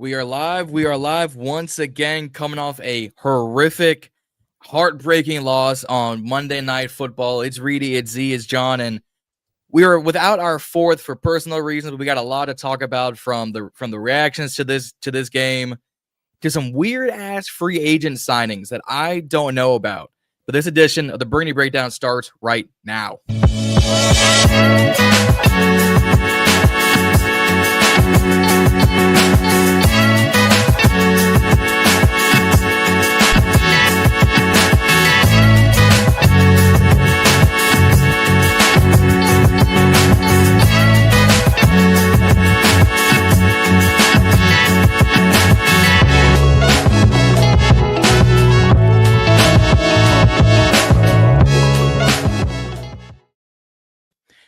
We are live. We are live once again, coming off a horrific, heartbreaking loss on Monday Night Football. It's Reedie, it's Zee, it's Jon, and we are without our fourth for personal reasons. But we got a lot to talk about from the reactions to this game to some weird ass free agent signings that I don't know about. But this edition of the Burgundy Breakdown starts right now.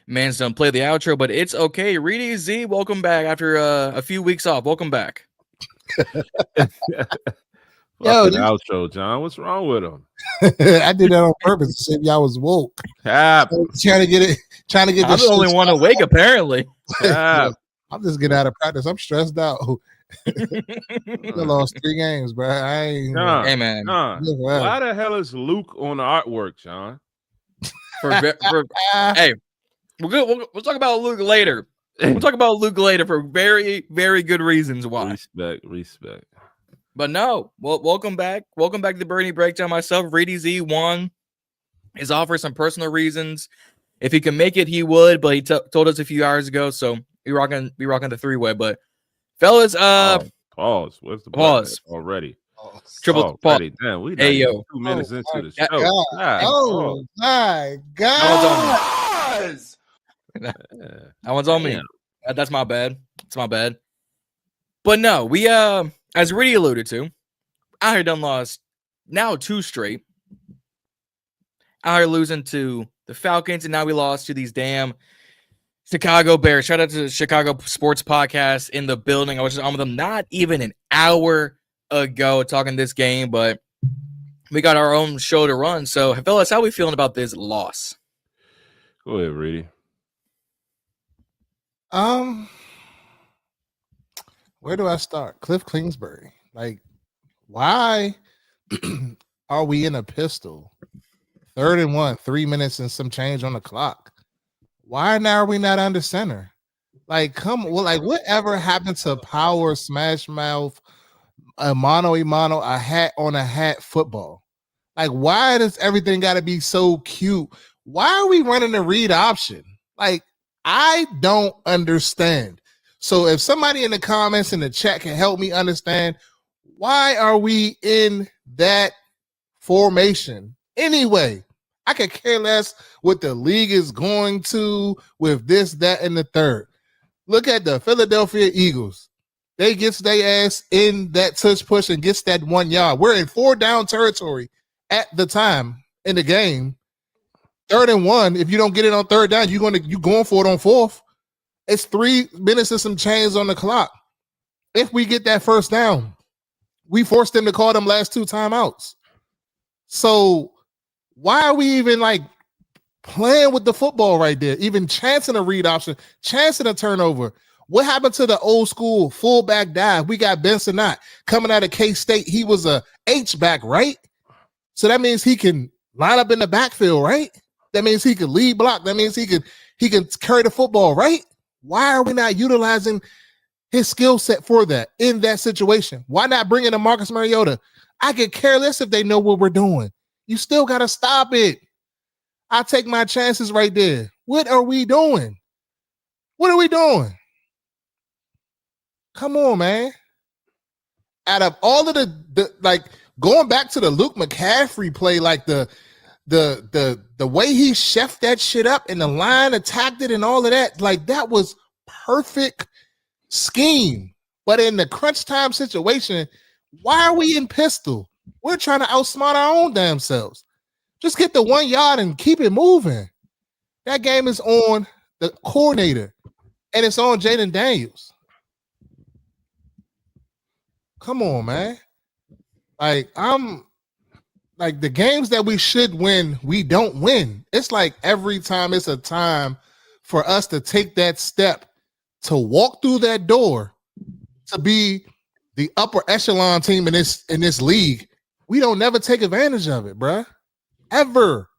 Mans don't play the outro, but it's okay. Reedie Zee, welcome back after a few weeks off. Welcome back. Yo, outro, Jon. What's wrong with him? I did that on purpose to see if y'all was woke. Trying to get I'm the only one awake, apparently. I'm just getting out of practice. I'm stressed out. I lost 3 games, bro. I ain't. Jon, hey, man. Jon, why the hell is Luke on the artwork, Jon? Hey. We'll talk about Luke later. We'll talk about Luke later for very, very good reasons why. Respect. But no, well, welcome back. Welcome back to the Burgundy Breakdown. Myself, Reedie Zee, Juan is off for some personal reasons. If he can make it, he would, but he told us a few hours ago, so we rocking the 3-way. But fellas, pause. What's the pause already? Triple pause. Damn, we hey, yo. 2 minutes into the show. Oh my God. That one's on me. That's my bad. It's my bad. But no, we as Reedie alluded to, out here done lost now 2 straight. Out here losing to the Falcons, and now we lost to these damn Chicago Bears. Shout out to the Chicago Sports Podcast in the building. I was just on with them not even an hour ago talking this game, but we got our own show to run. So, fellas, how are we feeling about this loss? Go ahead, Reedie. Where do I start? Cliff Kingsbury. Like, why are we in a pistol? 3rd and 1, 3 minutes and some change on the clock. Why now are we not under center? Like, whatever happened to power, smash mouth, a mano a mano, a hat on a hat football? Like, why does everything got to be so cute? Why are we running the read option? Like, I don't understand. So if somebody in the comments in the chat can help me understand, why are we in that formation? Anyway, I could care less what the league is going to with this, that, and the third. Look at the Philadelphia Eagles. They gets their ass in that touch push and gets that 1 yard. We're in 4 down territory at the time in the game. 3rd and 1. If you don't get it on 3rd down, you going for it on 4th. It's 3 minutes and some change on the clock. If we get that 1st down, we forced them to call them last 2 timeouts. So why are we even like playing with the football right there? Even chancing a read option, chancing a turnover. What happened to the old school fullback dive? We got Benson Knott coming out of K-State. He was a H-back, right? So that means he can line up in the backfield, right? That means he can lead block. That means he can carry the football, right? Why are we not utilizing his skill set for that in that situation? Why not bring in a Marcus Mariota? I could care less if they know what we're doing. You still got to stop it. I take my chances right there. What are we doing? What are we doing? Come on, man. Out of all of the like going back to the Luke McCaffrey play, like the way he chefed that shit up and the line attacked it and all of that, like that was perfect scheme. But in the crunch time situation, why are we in pistol? We're trying to outsmart our own damn selves. Just get the 1 yard and keep it moving. That game is on the coordinator and it's on Jaden Daniels. Come on, man. Like, I'm like the games that we should win, we don't win. It's like every time it's a time for us to take that step to walk through that door to be the upper echelon team in this league, we don't never take advantage of it, bruh. Ever.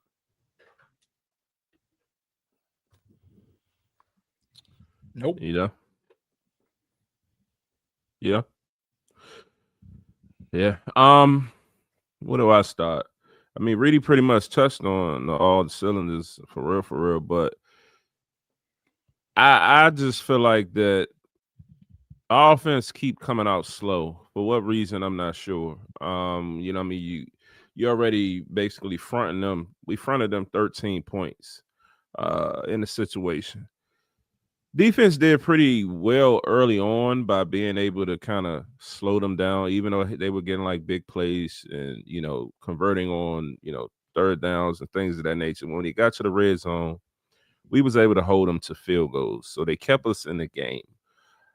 Nope. Yeah. Yeah. Yeah. Where do I start? I mean, Reedie pretty much touched on all the cylinders for real. But I just feel like that our offense keep coming out slow. For what reason, I'm not sure. You know what I mean? You already basically fronting them. We fronted them 13 points in the situation. Defense did pretty well early on by being able to kind of slow them down, even though they were getting like big plays and, you know, converting on, you know, third downs and things of that nature. When they got to the red zone, we was able to hold them to field goals. So they kept us in the game.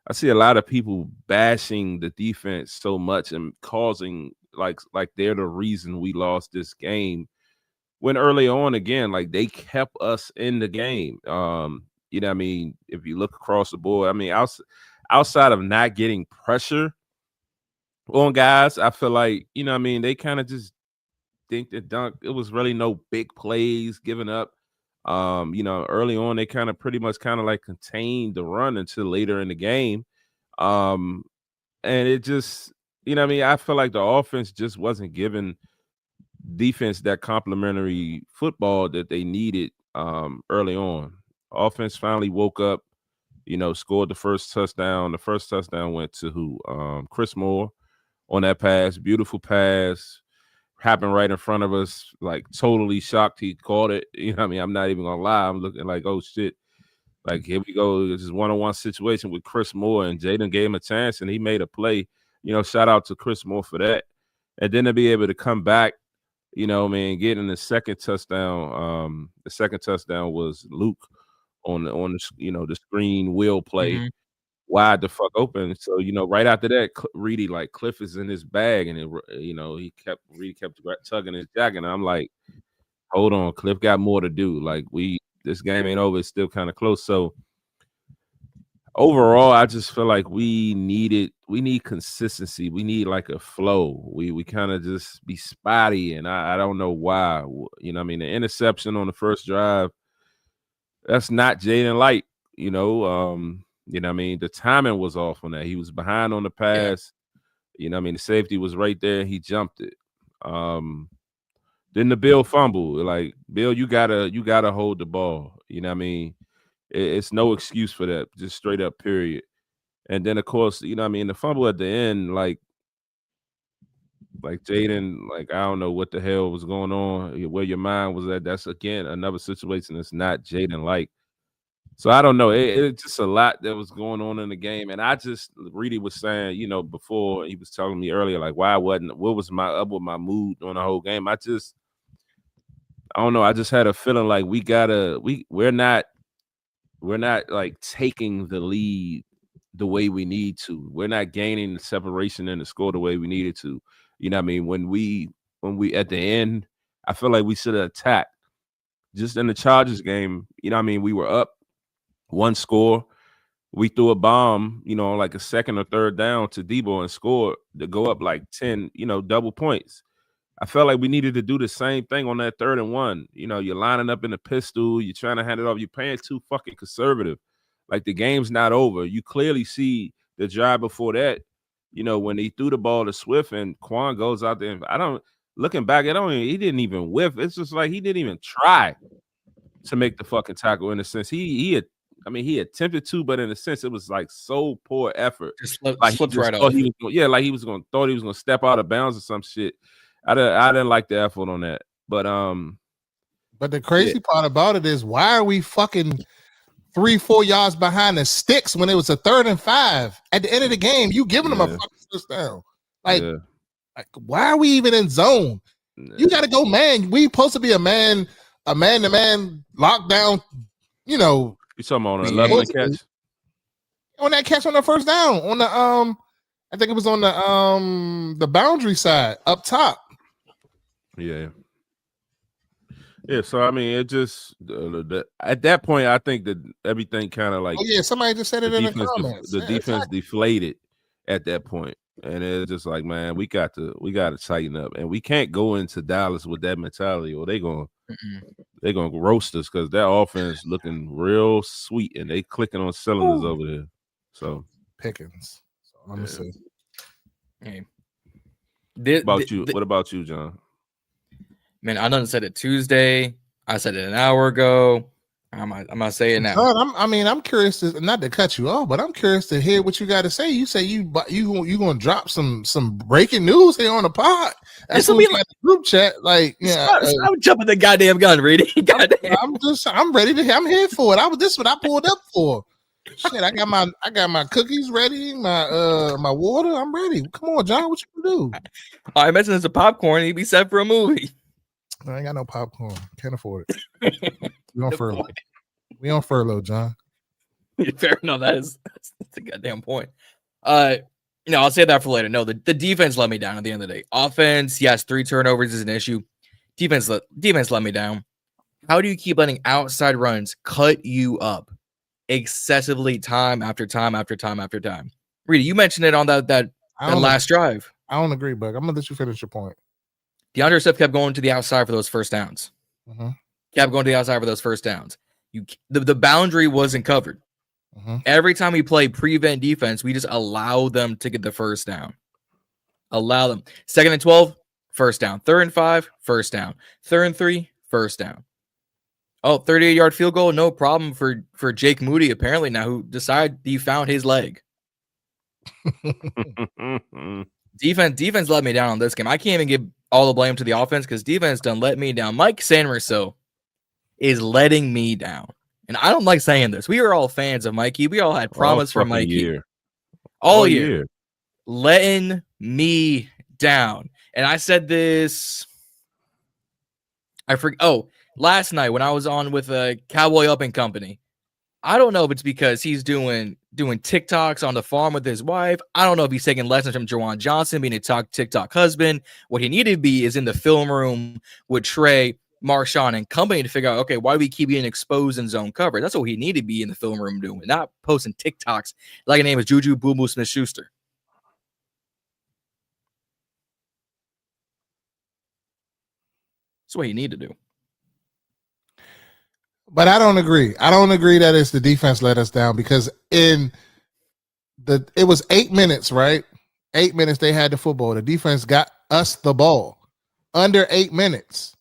I see a lot of people bashing the defense so much and causing like they're the reason we lost this game. When early on, again, like they kept us in the game. You know what I mean? If you look across the board, I mean, outside of not getting pressure on guys, I feel like, you know what I mean, they kind of just think that it was really no big plays given up. You know, early on, they pretty much like contained the run until later in the game. And it just, you know what I mean, I feel like the offense just wasn't giving defense that complementary football that they needed early on. Offense finally woke up, you know, scored the first touchdown. The first touchdown went to who? Chris Moore on that pass. Beautiful pass. Happened right in front of us. Like, totally shocked he caught it. You know what I mean? I'm not even gonna lie. I'm looking like, oh shit. Like, here we go. This is one-on-one situation with Chris Moore, and Jaden gave him a chance and he made a play. You know, shout out to Chris Moore for that. And then to be able to come back, you know, man, getting the second touchdown. The second touchdown was Luke on the you know, the screen wheel play, wide the fuck open. So, you know, right after that, Reedie, like, Cliff is in his bag, and it, you know, Reedie kept tugging his jacket, and I'm like, hold on, Cliff got more to do. Like, this game ain't over. It's still kind of close. So overall, I just feel like we need consistency. We need like a flow. We kind of just be spotty, and I don't know why. You know what I mean? The interception on the first drive, that's not Jaden Light, you know. You know what I mean? The timing was off on that. He was behind on the pass. Yeah. You know what I mean? The safety was right there. He jumped it. Then the Bill fumble. Like, Bill, you gotta hold the ball. You know what I mean? It's no excuse for that. Just straight up, period. And then, of course, you know what I mean? The fumble at the end, like Jaden, like, I don't know what the hell was going on, where your mind was at. That's, again, another situation that's not Jaden like. So I don't know. It's just a lot that was going on in the game. And Reedie was saying, you know, before, he was telling me earlier, like, what was my mood on the whole game? I don't know. I just had a feeling like we're not like taking the lead the way we need to. We're not gaining the separation in the score the way we needed to. You know what I mean? When we at the end, I feel like we should have attacked. Just in the Chargers game, you know what I mean? We were up one score. We threw a bomb, you know, like a second or third down to Debo and scored to go up like 10, you know, double points. I felt like we needed to do the same thing on that 3rd and 1. You know, you're lining up in the pistol, you're trying to hand it off, you're playing too fucking conservative. Like, the game's not over. You clearly see the drive before that, you know, when he threw the ball to Swift and Juan goes out there. Looking back, he didn't even whiff. It's just like he didn't even try to make the fucking tackle, in a sense. He attempted to, but in a sense, it was like so poor effort. Just slipped right off. Thought he was going to step out of bounds or some shit. I didn't like the effort on that. But the crazy part about it is, why are we fucking 3-4 yards behind the sticks when it was a 3rd and 5 at the end of the game? You giving them a fucking touchdown. Like, why are we even in zone? You got to go man. We supposed to be a man-to-man lockdown. You know, you talking about on 11 catch? On that catch on the first down on the I think it was on the boundary side up top. Yeah. So I mean, it just at that point, I think that everything kind of like. Oh yeah, somebody just said it in the comments. The defense deflated at that point. And it's just like, man, we got to tighten up, and we can't go into Dallas with that mentality, or they're gonna roast us because their offense looking real sweet, and they clicking on cylinders over there. So Pickens. So I'm gonna say. Hey. What about you, John? Man, I done said it Tuesday. I said it an hour ago. I'm gonna say it now. John, I'm curious to, not to cut you off, but I'm curious to hear what you got to say. You say you gonna drop some breaking news here on the pod. That's what we got the group chat. Like, yeah, I'm jumping the goddamn gun, Reedie. I'm ready to. I'm here for it. This is what I pulled up for. Shit, I got my cookies ready, my water. I'm ready. Come on, John, what you gonna do? I mentioned there's a popcorn. He'd be set for a movie. I ain't got no popcorn. Can't afford it. We on furlough. We on furlough, John. Fair enough. That's a goddamn point. I'll say that for later. No, the defense let me down at the end of the day. Offense, yes, 3 turnovers is an issue. Defense let me down. How do you keep letting outside runs cut you up excessively time after time after time after time? Reedie, you mentioned it on that last drive. I don't agree, Bug. I'm gonna let you finish your point. DeAndre Swift kept going to the outside for those first downs. Kept going to the outside for those first downs. The boundary wasn't covered. Every time we play prevent defense, we just allow them to get the first down. Allow them. 2nd and 12, first down. 3rd and 5, first down. 3rd and 3, first down. Oh, 38-yard field goal, no problem for Jake Moody, apparently now, who decided he found his leg. Defense let me down on this game. I can't even give all the blame to the offense because defense done let me down. Mike Sanderson is letting me down. And I don't like saying this. We are all fans of Mikey. We all had promise from Mikey. All year. Letting me down. And I said this. Last night when I was on with Cowboy Up and Company. I don't know if it's because he's doing TikToks on the farm with his wife. I don't know if he's taking lessons from Juwan Johnson, being a TikTok husband. What he needed to be is in the film room with Trey, Marshawn, and company to figure out, okay, why do we keep getting exposed in zone coverage? That's what he needed to be in the film room doing, not posting TikToks like a name is Juju Boo Boo Smith-Schuster. That's what he needed to do. But I don't agree. I don't agree that it's the defense let us down because it was 8 minutes, right? 8 minutes they had the football. The defense got us the ball under 8 minutes.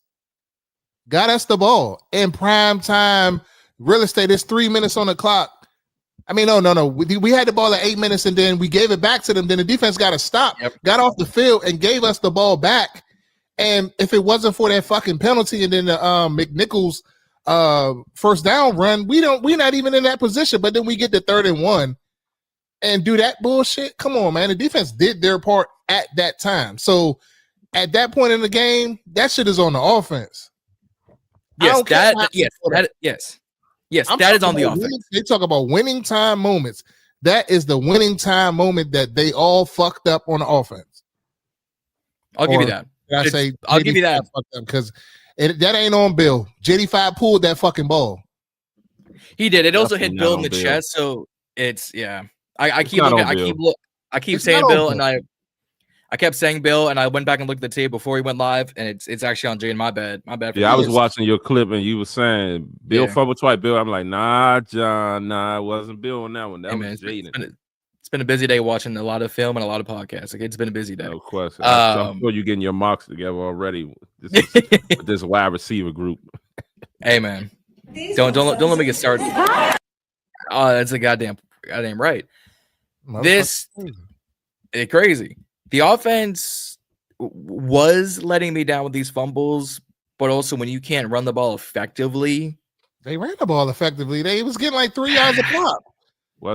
Got us the ball in prime time. Real estate is 3 minutes on the clock. I mean, no. We had the ball at 8 minutes and then we gave it back to them. Then the defense got to stop, got off the field and gave us the ball back. And if it wasn't for that fucking penalty and then the McNichols first down run, we're not even in that position. But then we get the 3rd and 1 and do that bullshit. Come on, man. The defense did their part at that time. So at that point in the game, that shit is on the offense. Yes, that is on the offense. They talk about winning time moments. That is the winning time moment that they all fucked up on the offense. I'll give you that. I'll give you that because that ain't on Bill. JD5 pulled that fucking ball. He did. It also hit Bill in the chest, so it's I keep saying Bill, and I kept saying Bill, and I went back and looked at the tape before he went live, and it's actually on Jaden. My bad. Yeah, I was watching your clip, and you were saying Bill fumbled twice. Bill, I'm like, nah, John, it wasn't Bill on that one. That was Jaden. It's been a busy day watching a lot of film and a lot of podcasts. It's been a busy day. No question. I'm sure you're getting your mocks together already with this wide receiver group. Hey man, don't let me get started. Oh, that's a goddamn right. It's crazy. The offense was letting me down with these fumbles, but also when you can't run the ball effectively, they ran the ball effectively. They was getting like 3 yards a pop.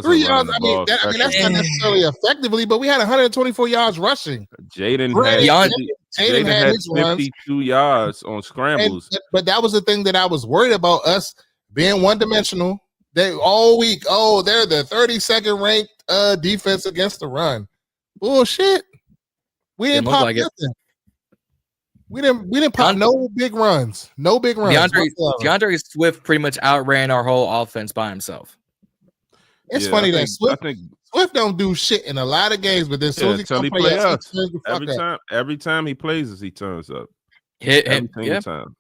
3 yards. I mean, that's not necessarily effectively, but we had 124 yards rushing. Jaden had 52 yards on scrambles. But that was the thing that I was worried about, us being one-dimensional. They all week, they're the 32nd ranked defense against the run. Bullshit. We didn't pop like nothing. We didn't pop no big runs. No big runs. DeAndre Swift pretty much outran our whole offense by himself. It's funny that Swift don't do shit in a lot of games, but then as soon as he until come he play play us, us. Every time he plays us, he turns up. Every single time.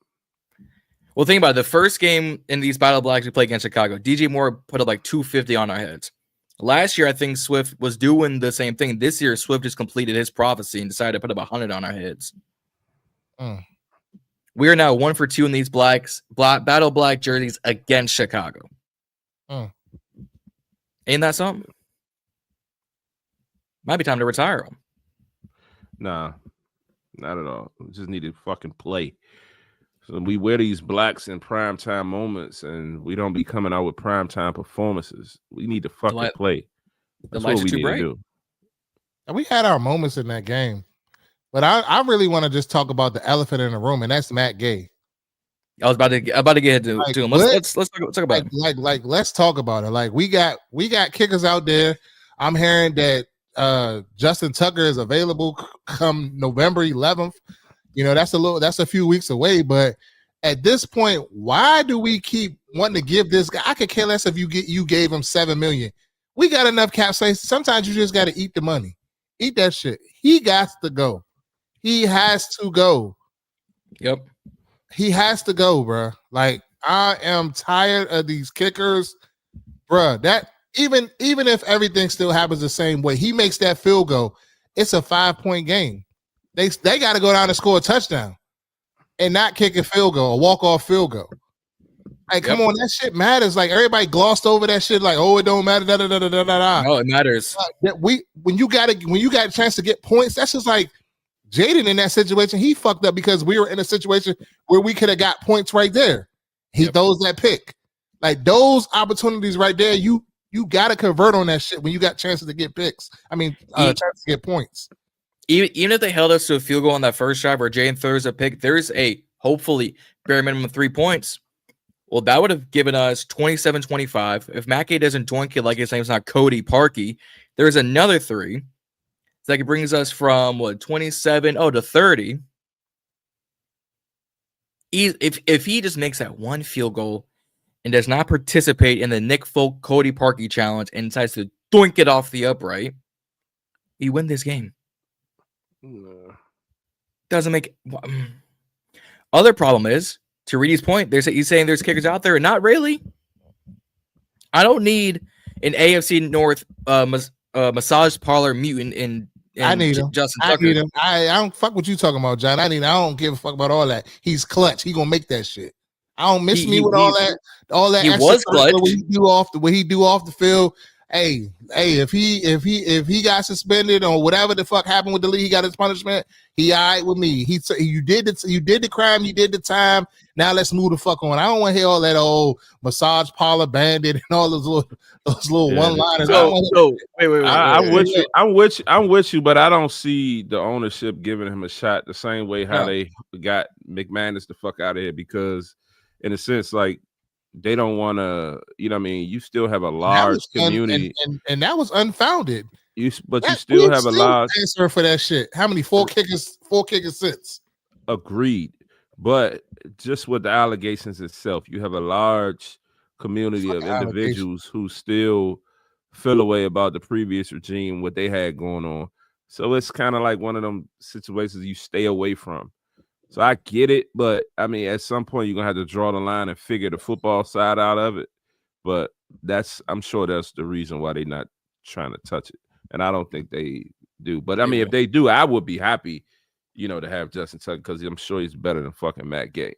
Well, think about it. The first game in these Battle Blacks we played against Chicago, DJ Moore put up like 250 on our heads. Last year, I think Swift was doing the same thing. This year, Swift just completed his prophecy and decided to put up 100 on our heads. We are now 1 for 2 in these Battle Black jerseys against Chicago. Ain't that something? Might be time to retire him. Nah, not at all. We just need to fucking play. So we wear these blacks in primetime moments, and we don't be coming out with primetime performances. We need to fucking play. That's what we need to do. And we had our moments in that game. But I really want to just talk about the elephant in the room, and that's Matt Gay. I was about to get to him. Let's talk about it. Let's talk about it. Like we got kickers out there. I'm hearing that Justin Tucker is available come November 11th. You know, that's a few weeks away, but at this point, why do we keep wanting to give this guy? I could care less if you gave him $7 million. We got enough cap space. Sometimes you just got to eat the money. Eat that shit. He got to go. He has to go. Yep. He has to go, bro. Like, I am tired of these kickers, bro. That even if everything still happens the same way, he makes that field goal. It's a 5-point game. They got to go down and score a touchdown and not kick a field goal, a walk-off field goal. Like, come on, that shit matters. Like, everybody glossed over that shit. Like, oh, it don't matter. No, it matters. When you got a chance to get points, that's just like Jaden in that situation. He fucked up because we were in a situation where we could have got points right there. He throws that pick. Like, those opportunities right there, you got to convert on that shit when you got chances to get picks. I mean, chances to get points. Even if they held us to a field goal on that first drive where Jaden throws a pick, there's a hopefully bare minimum 3 points. Well, that would have given us 27-25. If Matt Gay doesn't doink it like his name's not Cody Parkey, there's another 3. So that brings us from 27 to 30. If he just makes that one field goal and does not participate in the Nick Folk Cody Parkey challenge and decides to doink it off the upright, he win this game. Doesn't make other problem is, to Reedie's point, he's saying there's kickers out there. Not really. I don't need an AFC North massage parlor mutant in I need him. Justin I Tucker. need him. I don't fuck what you talking about, John. I don't give a fuck about all that. He's clutch. He gonna make that shit. I don't miss me with all that. He was clutch. What he do off the field. Hey, if he got suspended or whatever the fuck happened with the league, he got his punishment. He all right with me. You did the crime, you did the time. Now let's move the fuck on. I don't want to hear all that old massage parlor bandit and all those little one-liners. Wait. I'm with you, but I don't see the ownership giving him a shot the same way how they got McManus the fuck out of here, because in a sense, like, they don't want to, you know what I mean? You still have a large community. And that was unfounded. You still have a large answer for that shit. How many four kickers sits? Agreed. But just with the allegations itself, you have a large community of individuals who still feel away about the previous regime, what they had going on. So it's kind of like one of them situations you stay away from. So I get it, but I mean, at some point you're gonna have to draw the line and figure the football side out of it. But I'm sure that's the reason why they're not trying to touch it. And I don't think they do. But I mean, if they do, I would be happy, to have Justin Tucker, because I'm sure he's better than fucking Matt Gay.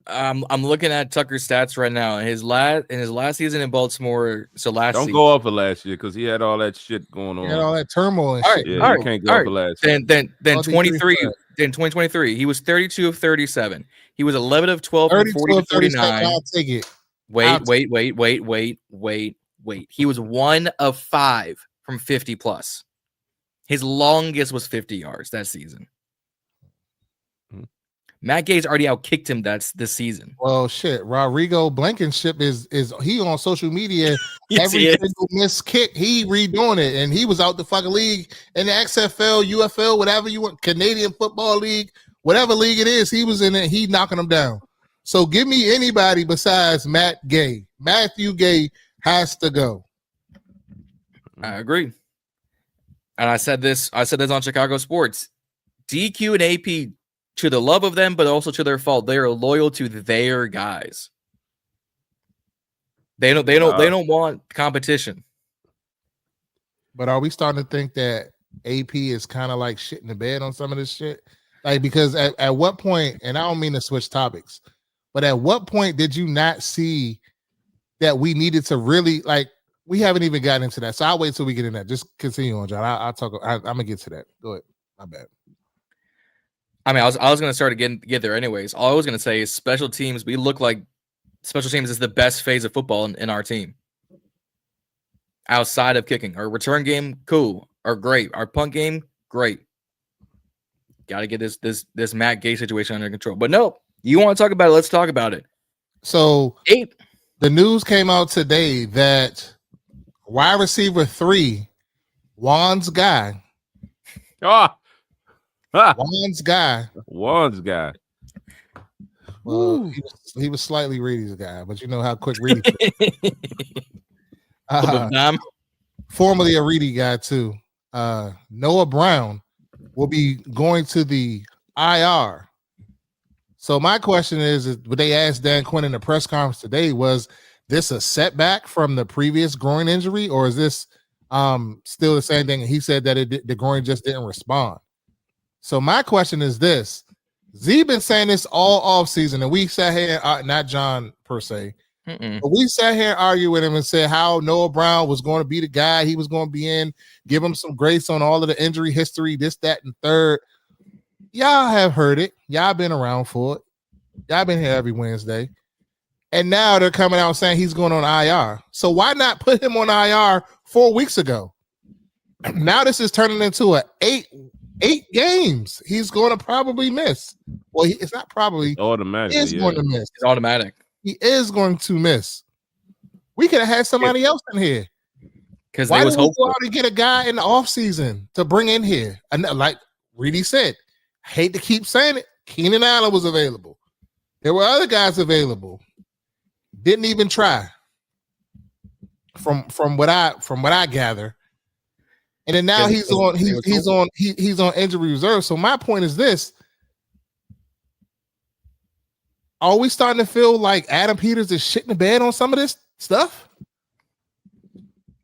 I'm looking at Tucker's stats right now. In his last season in Baltimore, don't go off of last year because he had all that shit going on. He had all that turmoil. And shit. Yeah, you can't go off of last year. Then 23. In 2023, he was 32 of 37. He was 11 of 12 from 40 to 39. I'll take it. Wait. He was 1 of 5 from 50 plus. His longest was 50 yards that season. Matt Gay's already outkicked him this season. Well, shit. Rodrigo Blankenship is he on social media. Yes, every single missed kick, he redoing it, and he was out the fucking league in the XFL, UFL, whatever you want, Canadian Football League, whatever league it is. He was in it. He knocking them down. So give me anybody besides Matt Gay. Matthew Gay has to go. I agree. And I said this on Chicago Sports. DQ and AP, to the love of them, but also to their fault, they are loyal to their guys. They don't want competition. But are we starting to think that AP is kind of like shit in the bed on some of this shit? Like, because at what point, and I don't mean to switch topics, but at what point did you not see that we needed to really, like, we haven't even gotten into that. So I'll wait till we get in that. Just continue on, John. I'll talk. I'm gonna get to that. Go ahead. My bad. I mean, I was gonna start to get there anyways. All I was gonna say is special teams. We look like special teams is the best phase of football in our team. Outside of kicking, our return game, cool, or great. Our punt game, great. Got to get this Matt Gay situation under control. But no, you want to talk about it? Let's talk about it. So the news came out today that wide receiver 3, Juan's guy. Juan's guy. Well, he was slightly Reedie's guy, but you know how quick Reedie. Formerly a Reedie guy too. Noah Brown will be going to the IR. So my question is what they asked Dan Quinn in the press conference today, was this a setback from the previous groin injury, or is this still the same thing? He said that the groin just didn't respond. So my question is this: Zee been saying this all off season, and we sat here, not John per se, but we sat here and argued with him and said how Noah Brown was going to be the guy. He was going to be in, give him some grace on all of the injury history, this, that, and third. Y'all have heard it. Y'all been around for it. Y'all been here every Wednesday. And now they're coming out saying he's going on IR. So why not put him on IR 4 weeks ago? Now this is turning into a eight games he's going to probably miss. Well, it's not probably. Automatic. He is going to miss. It's automatic. He is going to miss. We could have had somebody else in here. Because why did we go out and get a guy in the offseason to bring in here? And like Reedie said, I hate to keep saying it, Keenan Allen was available. There were other guys available. Didn't even try. From what I gather. And then now he's on injury reserve. So my point is this: are we starting to feel like Adam Peters is shitting the bed on some of this stuff?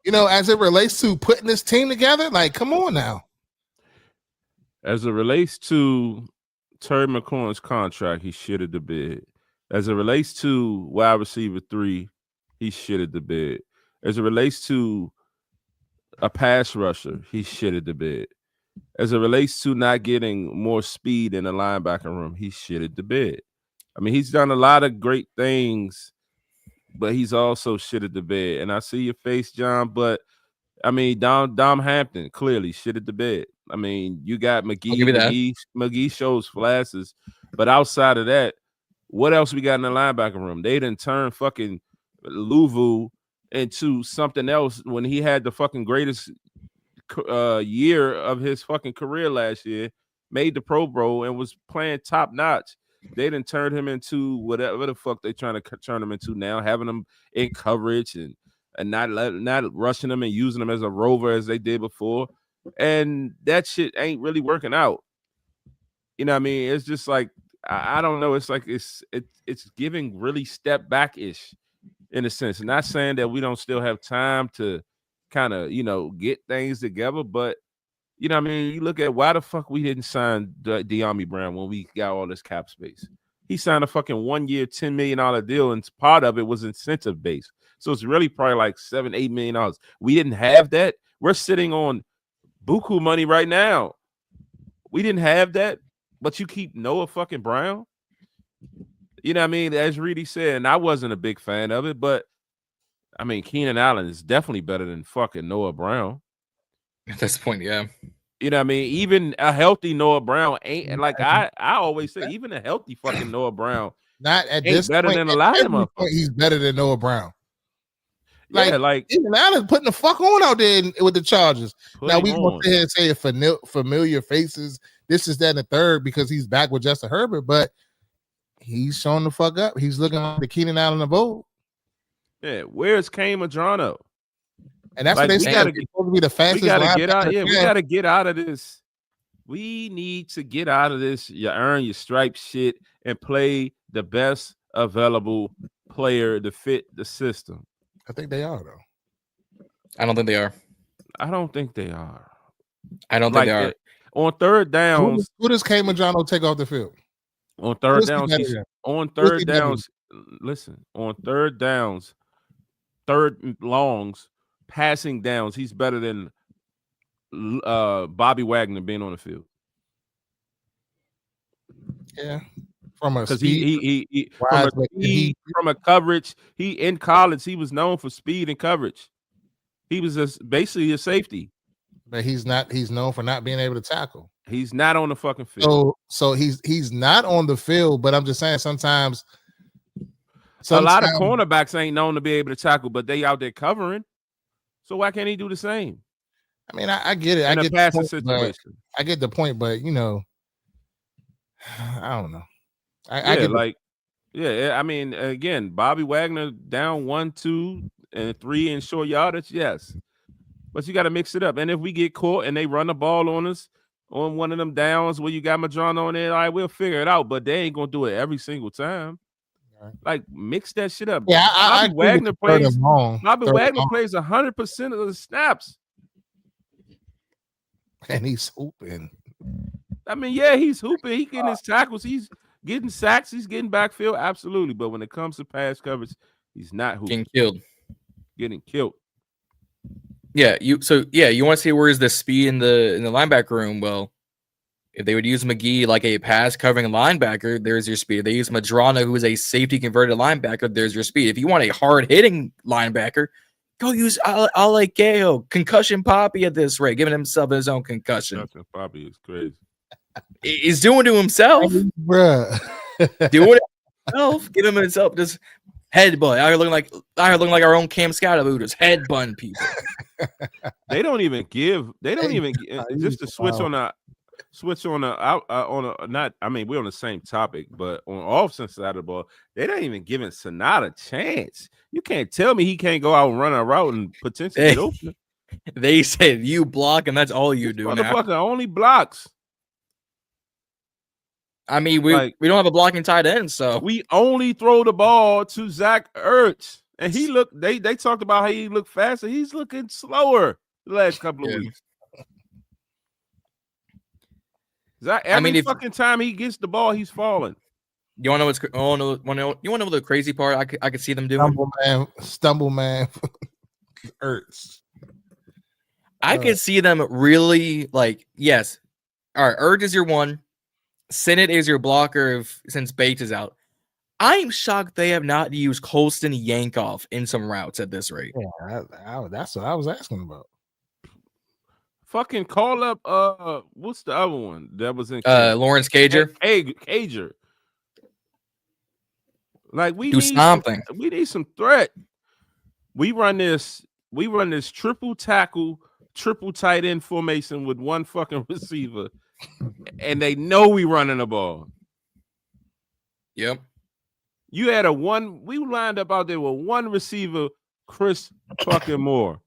You know, as it relates to putting this team together, like, come on now. As it relates to Terry McLaurin's contract, he shitted the bed. As it relates to wide receiver 3, he shitted the bed. As it relates to a pass rusher, he shitted the bed. As it relates to not getting more speed in the linebacker room, he shitted the bed. I mean, he's done a lot of great things, but he's also shitted the bed. And I see your face, John, but I mean, Dom Hampton clearly shitted the bed. I mean, you got McGee. McGee shows flashes, but outside of that, what else we got in the linebacker room? They didn't turn fucking Louvu into something else when he had the fucking greatest year of his fucking career last year, made the Pro Bowl and was playing top notch. They didn't turn him into whatever the fuck they trying to turn him into now, having him in coverage and not rushing him and using him as a rover as they did before. And that shit ain't really working out. You know what I mean? It's just like, I don't know. It's like it's giving really step back-ish in a sense. Not saying that we don't still have time to kind of, you know, get things together, but you know what I mean? You look at why the fuck we didn't sign De'Ami Brown when we got all this cap space. He signed a fucking 1-year, $10 million deal, and part of it was incentive-based. So it's really probably like $7-8 million. We didn't have that. We're sitting on buku money right now. We didn't have that, but you keep Noah fucking Brown. You know what I mean? As Reedie said, and I wasn't a big fan of it, but I mean, Keenan Allen is definitely better than fucking Noah Brown. At this point, yeah. You know what I mean? Even a healthy Noah Brown ain't, like I always say, even a healthy fucking Noah Brown not at this better point, than a lot of them. He's better than Noah Brown. Like Keenan Allen putting the fuck on out there with the Chargers. Now we going to sit here and say familiar faces, this is that and the third because he's back with Justin Herbert, but he's showing the fuck up. He's looking like the Keenan Allen of old. Yeah, where's Cam Madrano? And that's what they said. It's supposed to be the fastest. We gotta get out. Yeah, we gotta get out of this. We need to get out of this. You earn your stripe shit and play the best available player to fit the system. I think they are though. I don't think they are. I don't think they are. I don't think they are. On third downs, who does K'Majono take off the field? On third downs, listen, on third downs, third longs, passing downs, he's better than Bobby Wagner being on the field. Yeah. From a because from a coverage, he in college, he was known for speed and coverage. He was basically a safety. But he's not. He's known for not being able to tackle. He's not on the fucking field. So he's not on the field. But I'm just saying, sometimes a lot of cornerbacks ain't known to be able to tackle, but they out there covering. So why can't he do the same? I mean, I get it. I get the point, situation. I get the point, but you know, I don't know. I mean, again, Bobby Wagner down 1, 2, and 3 in short yardage, yes. But you got to mix it up. And if we get caught and they run the ball on us on one of them downs where you got Madron on there, all right, we'll figure it out. But they ain't gonna do it every single time. Right. Like mix that shit up. Yeah, Bobby Wagner plays. Bobby Wagner plays 100% of the snaps, and he's hooping. I mean, yeah, he's hooping. He getting his tackles. He's getting sacks. He's getting backfield. Absolutely. But when it comes to pass coverage, he's not hooping. Getting killed. Yeah, you want to see where's the speed in the linebacker room? Well, if they would use McGee like a pass covering linebacker, there's your speed. If they use Madrana, who is a safety converted linebacker, there's your speed. If you want a hard hitting linebacker, go use Alekeo, concussion Poppy at this rate, giving himself his own concussion. Concussion Poppy is crazy. He's doing it to himself, bruh. Doing it himself, giving himself just headbutt. I looking like our own Cam Scatteroo, just headbutting people. They don't even just to switch on a not. I mean, we're on the same topic, but on offense side of the ball, they don't even giving Sonata a chance. You can't tell me he can't go out and run a route and potentially get open. They said you block, and that's all you do. Motherfucker only blocks. I mean, we don't have a blocking tight end, so we only throw the ball to Zach Ertz, and he looked. They talked about how he looked faster. He's looking slower the last couple of weeks. Every fucking time he gets the ball, he's falling. You want to know what's? You want to know the crazy part? I could see them doing. Stumble man, Ertz. I could see them really yes. All right, Ertz is your one. Sinnott is your blocker since Bates is out. I'm shocked they have not used Colston Yankoff in some routes at this rate. Yeah, that's what I was asking about. Fucking call up what's the other one that was in Lawrence Cager? Cager. Like we do something. We need some threat. We run this triple tackle, triple tight end formation with one fucking receiver. And they know we running the ball. Yep. You had we lined up out there with one receiver, Chris fucking Moore.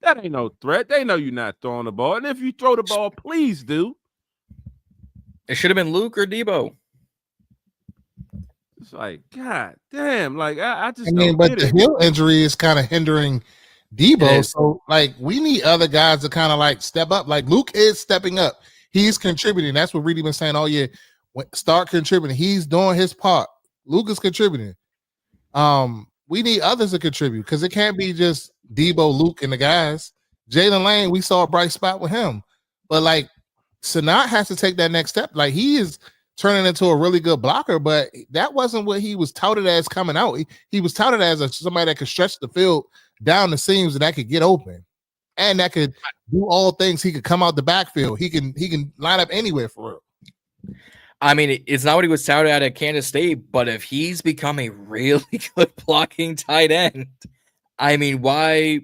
That ain't no threat. They know you're not throwing the ball. And if you throw the ball, please do. It should have been Luke or Debo. It's like, God damn. Like, I mean, but the heel injury is kind of hindering Debo. So, we need other guys to kind of, step up. Like, Luke is stepping up. He's contributing. That's what Reedie been saying all year. Start contributing. He's doing his part. Luke is contributing. We need others to contribute because it can't be just Debo, Luke, and the guys. Jalen Lane, we saw a bright spot with him. But, Sanat has to take that next step. He is turning into a really good blocker, but that wasn't what he was touted as coming out. He was touted as somebody that could stretch the field down the seams and that could get open. And that could do all things. He could come out the backfield. He can line up anywhere for real. I mean, it's not what he was touted at Kansas State, but if he's become a really good blocking tight end, I mean, why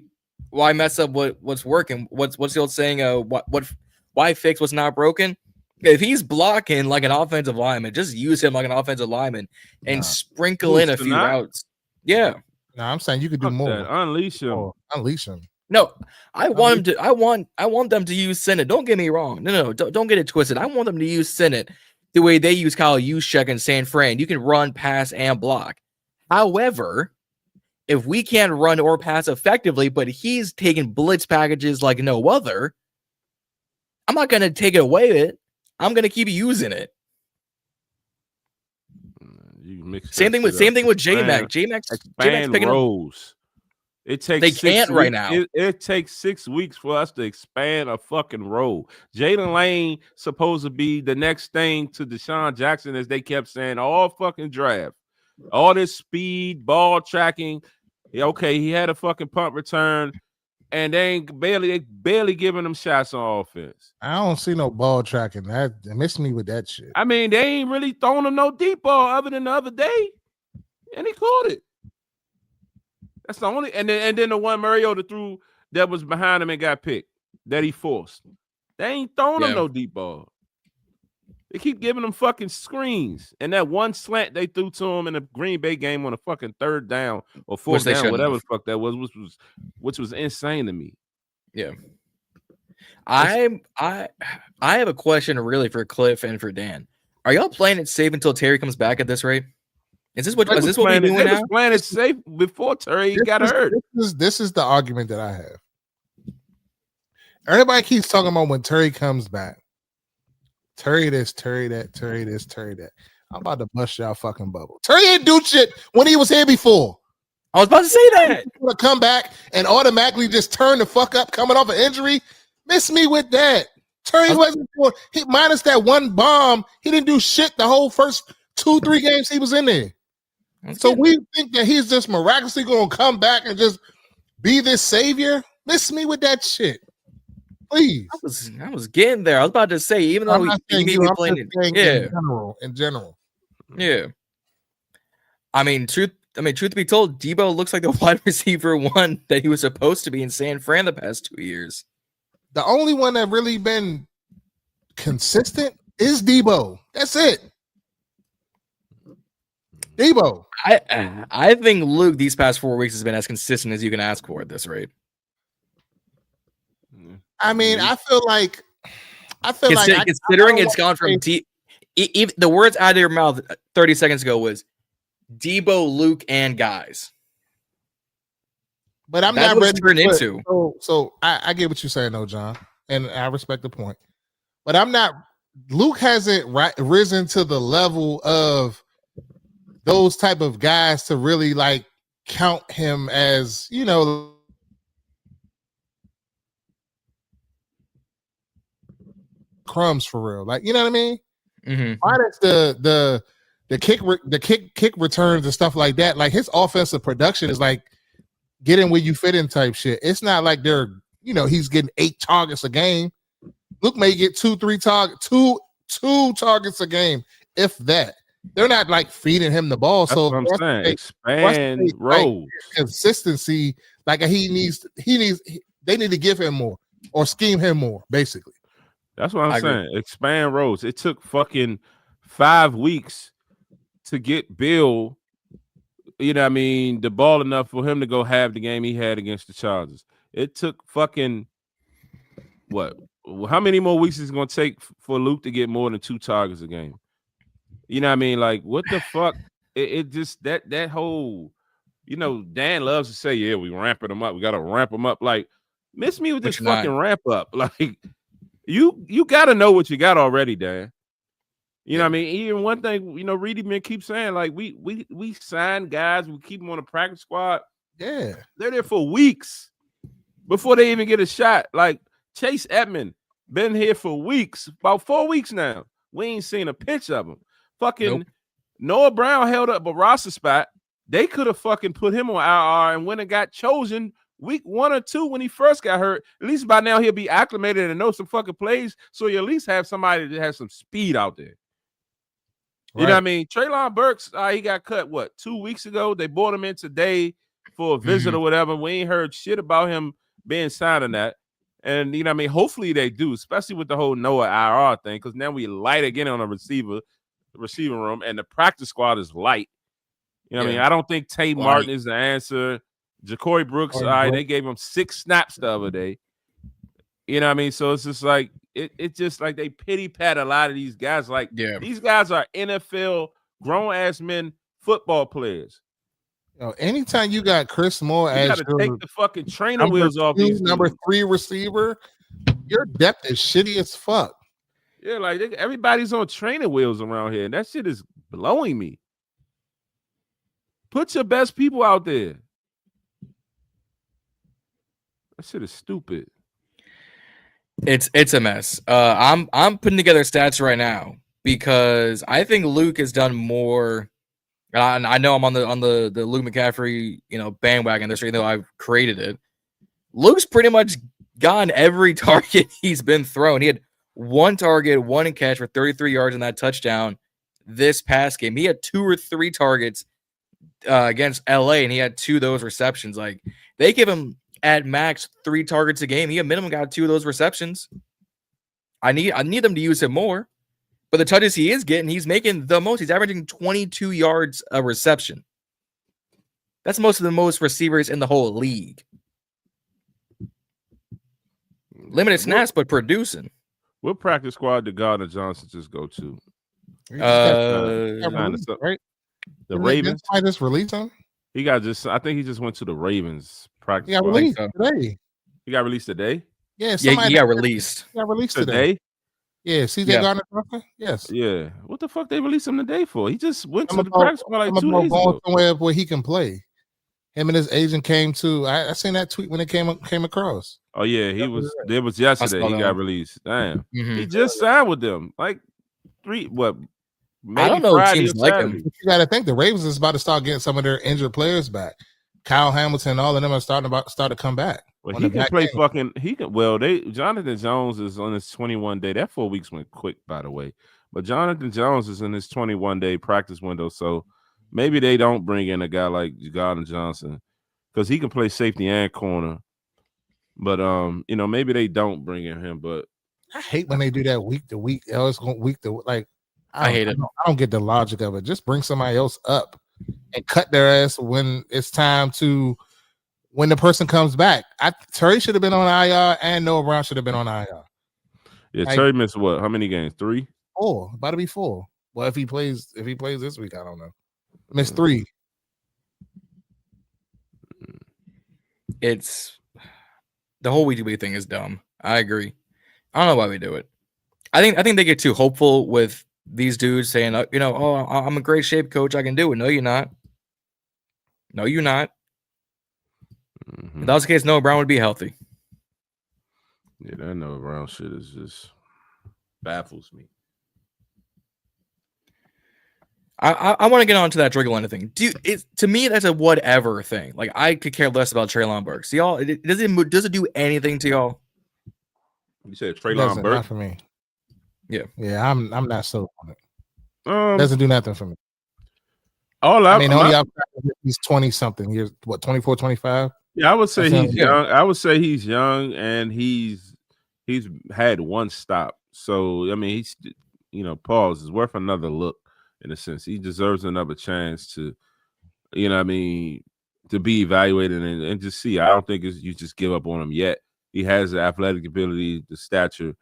mess up what's working? What's the old saying? Why fix what's not broken? If he's blocking like an offensive lineman, just use him like an offensive lineman and sprinkle in a few routes. Yeah. No, I'm saying you could do more. Unleash him. Unleash him. No, I want them to. I want them to use Senate. Don't get me wrong. No, don't get it twisted. I want them to use Senate the way they use Kyle Juszczyk in San Fran. You can run, pass, and block. However, if we can't run or pass effectively, but he's taking blitz packages like no other, I'm not going to take it away with it. I'm going to keep using it. Same thing with J-Mac. J-Mac's picking roles. It takes they can't right now. It takes 6 weeks for us to expand a fucking role. Jalen Lane supposed to be the next thing to Deshaun Jackson, as they kept saying all fucking draft. All this speed, ball tracking. Okay, he had a fucking punt return, and they barely giving him shots on offense. I don't see no ball tracking. That missed me with that shit. I mean, they ain't really throwing him no deep ball other than the other day, and he caught it. That's the only, and then the one Mariota threw that was behind him and got picked that he forced. They ain't throwing him no deep ball. They keep giving him fucking screens, and that one slant they threw to him in the Green Bay game on a fucking 3rd down or 4th down, whatever the fuck that was, which was insane to me. Yeah, I have a question really for Cliff and for Dan. Are y'all playing it safe until Terry comes back at this rate? Is this what we're doing now? Playing it safe before Terry got hurt. This is the argument that I have. Everybody keeps talking about when Terry comes back. Terry this, Terry that, Terry this, Terry that. I'm about to bust y'all fucking bubble. Terry ain't do shit when he was here before. I was about to say that. He's gonna come back and automatically just turn the fuck up coming off an injury. Miss me with that. Terry wasn't minus that one bomb. He didn't do shit the whole first 2-3 games he was in there. So we think that he's just miraculously going to come back and just be this savior? Miss me with that shit, please. I was getting there. I was about to say, even though he may be playing it, in general. Yeah. I mean, truth be told, Debo looks like the wide receiver one that he was supposed to be in San Fran the past 2 years. The only one that really been consistent is Debo. That's it. Debo. I think Luke these past 4 weeks has been as consistent as you can ask for at this rate. I mean, I feel like considering it's gone from the words out of your mouth 30 seconds ago was Debo, Luke, and guys. But I'm not ready to turn into. So I get what you're saying, though, John, and I respect the point. But I'm not. Luke hasn't risen to the level of those type of guys to really like count him as, you know, crumbs for real. Like, you know what I mean? Mm-hmm. Why does the kick returns and stuff like that? Like his offensive production is like getting where you fit in type shit. It's not like he's getting 8 targets a game. Luke may get 2-3 targets, two targets a game, if that. They're not like feeding him the ball. That's so what I'm saying. Expand roles. Like, consistency. Like they need to give him more or scheme him more, basically. That's what I'm saying. Expand roles. It took fucking 5 weeks to get Bill, you know what I mean, the ball enough for him to go have the game he had against the Chargers. It took fucking what? How many more weeks is it going to take for Luke to get more than 2 targets a game? You know what I mean? Like, what the fuck? It just that whole, Dan loves to say, yeah, we ramping them up. We got to ramp them up. Like, miss me with this fucking ramp up. Like, you got to know what you got already, Dan. You know what I mean? Even one thing, Reedie man keeps saying, like, we sign guys, we keep them on the practice squad. Yeah. They're there for weeks before they even get a shot. Like, Chase Edmonds been here for weeks, about 4 weeks now. We ain't seen a pitch of him. Fucking Noah Brown held up a roster spot. They could have fucking put him on IR and went and got chosen week 1 or 2 when he first got hurt. At least by now he'll be acclimated and know some fucking plays, so you at least have somebody that has some speed out there. You know what I mean? Treylon Burks, he got cut, 2 weeks ago? They brought him in today for a visit or whatever. We ain't heard shit about him being signed on that. And, you know what I mean? Hopefully they do, especially with the whole Noah IR thing, because now we light again on a receiving room, and the practice squad is light. You know what I mean? I don't think Tate Martin is the answer. Ja'Cory Brooks, all right, they gave him 6 snaps the other day. You know what I mean? So it's just like it's just like they pity pat a lot of these guys. Like these guys are NFL grown ass men football players. Anytime you got Chris Moore you as your take the fucking trainer wheels off these number 3 receiver, your depth is shitty as fuck. Yeah, like everybody's on training wheels around here, and that shit is blowing me. Put your best people out there. That shit is stupid. It's a mess. I'm putting together stats right now because I think Luke has done more. And I know I'm on the Luke McCaffrey bandwagon this year, though I've created it. Luke's pretty much gotten every target he's been thrown. He had 1 target, 1 catch for 33 yards in that touchdown this past game. He had 2 or 3 targets against LA, and he had 2 of those receptions. Like they give him at max 3 targets a game. He at minimum got 2 of those receptions. I need them to use him more. But the touches he is getting, he's making the most. He's averaging 22 yards a reception. That's most of the most receivers in the whole league. Limited snaps, but producing. What practice squad did Gardner Johnson just go to? Right? The Ravens. I just released him. I think he just went to the Ravens practice. He got released today. He got released today? Yeah, he got released. He got released today. Yeah, CJ Gardner Johnson? Yes. Yeah. What the fuck they released him today for? He just went to the practice squad like 2 days ago. Somewhere where he can play. Him and his agent came to. I seen that tweet when it came across. Oh yeah, he was. It was yesterday. He got released. Damn. He just signed with them. Like 3. What? Maybe I don't know. Friday Teams like him. You got to think the Ravens is about to start getting some of their injured players back. Kyle Hamilton, all of them are starting to come back. Well, he can play fucking. He can. Well, Jonathan Jones is on his 21 day. That 4 weeks went quick, by the way. But Jonathan Jones is in his 21 day practice window, so maybe they don't bring in a guy like Gardner Johnson because he can play safety and corner. But maybe they don't bring in him. But I hate when they do that week to week. It's going week to like. I hate it. I don't get the logic of it. Just bring somebody else up and cut their ass when it's time to. When the person comes back, Terry should have been on IR and Noah Brown should have been on IR. Yeah, Terry missed what? How many games? 3? 4. About to be 4. Well, if he plays this week, I don't know. Missed 3. It's the whole week to week thing is dumb. I agree. I don't know why we do it. I think they get too hopeful with these dudes saying, oh, I'm in great shape, coach. I can do it. No, you're not. No, you're not. If that was the case, Noah Brown would be healthy. Yeah, that Noah Brown shit is just baffles me. I want to get on to that Treylon thing. To me, that's a whatever thing. Like I could care less about Treylon Burks. Y'all, does it do anything to y'all? You said Treylon Burks? Not for me. Yeah, I'm not so on it. Doesn't do nothing for me. He's 20 something years. What, 24, 25? Yeah, I would say he's young. I would say he's young and he's had 1 stop. So I mean, he's pause is worth another look in a sense. He deserves another chance to, to be evaluated and just see. I don't think you just give up on him yet. He has the athletic ability, the stature,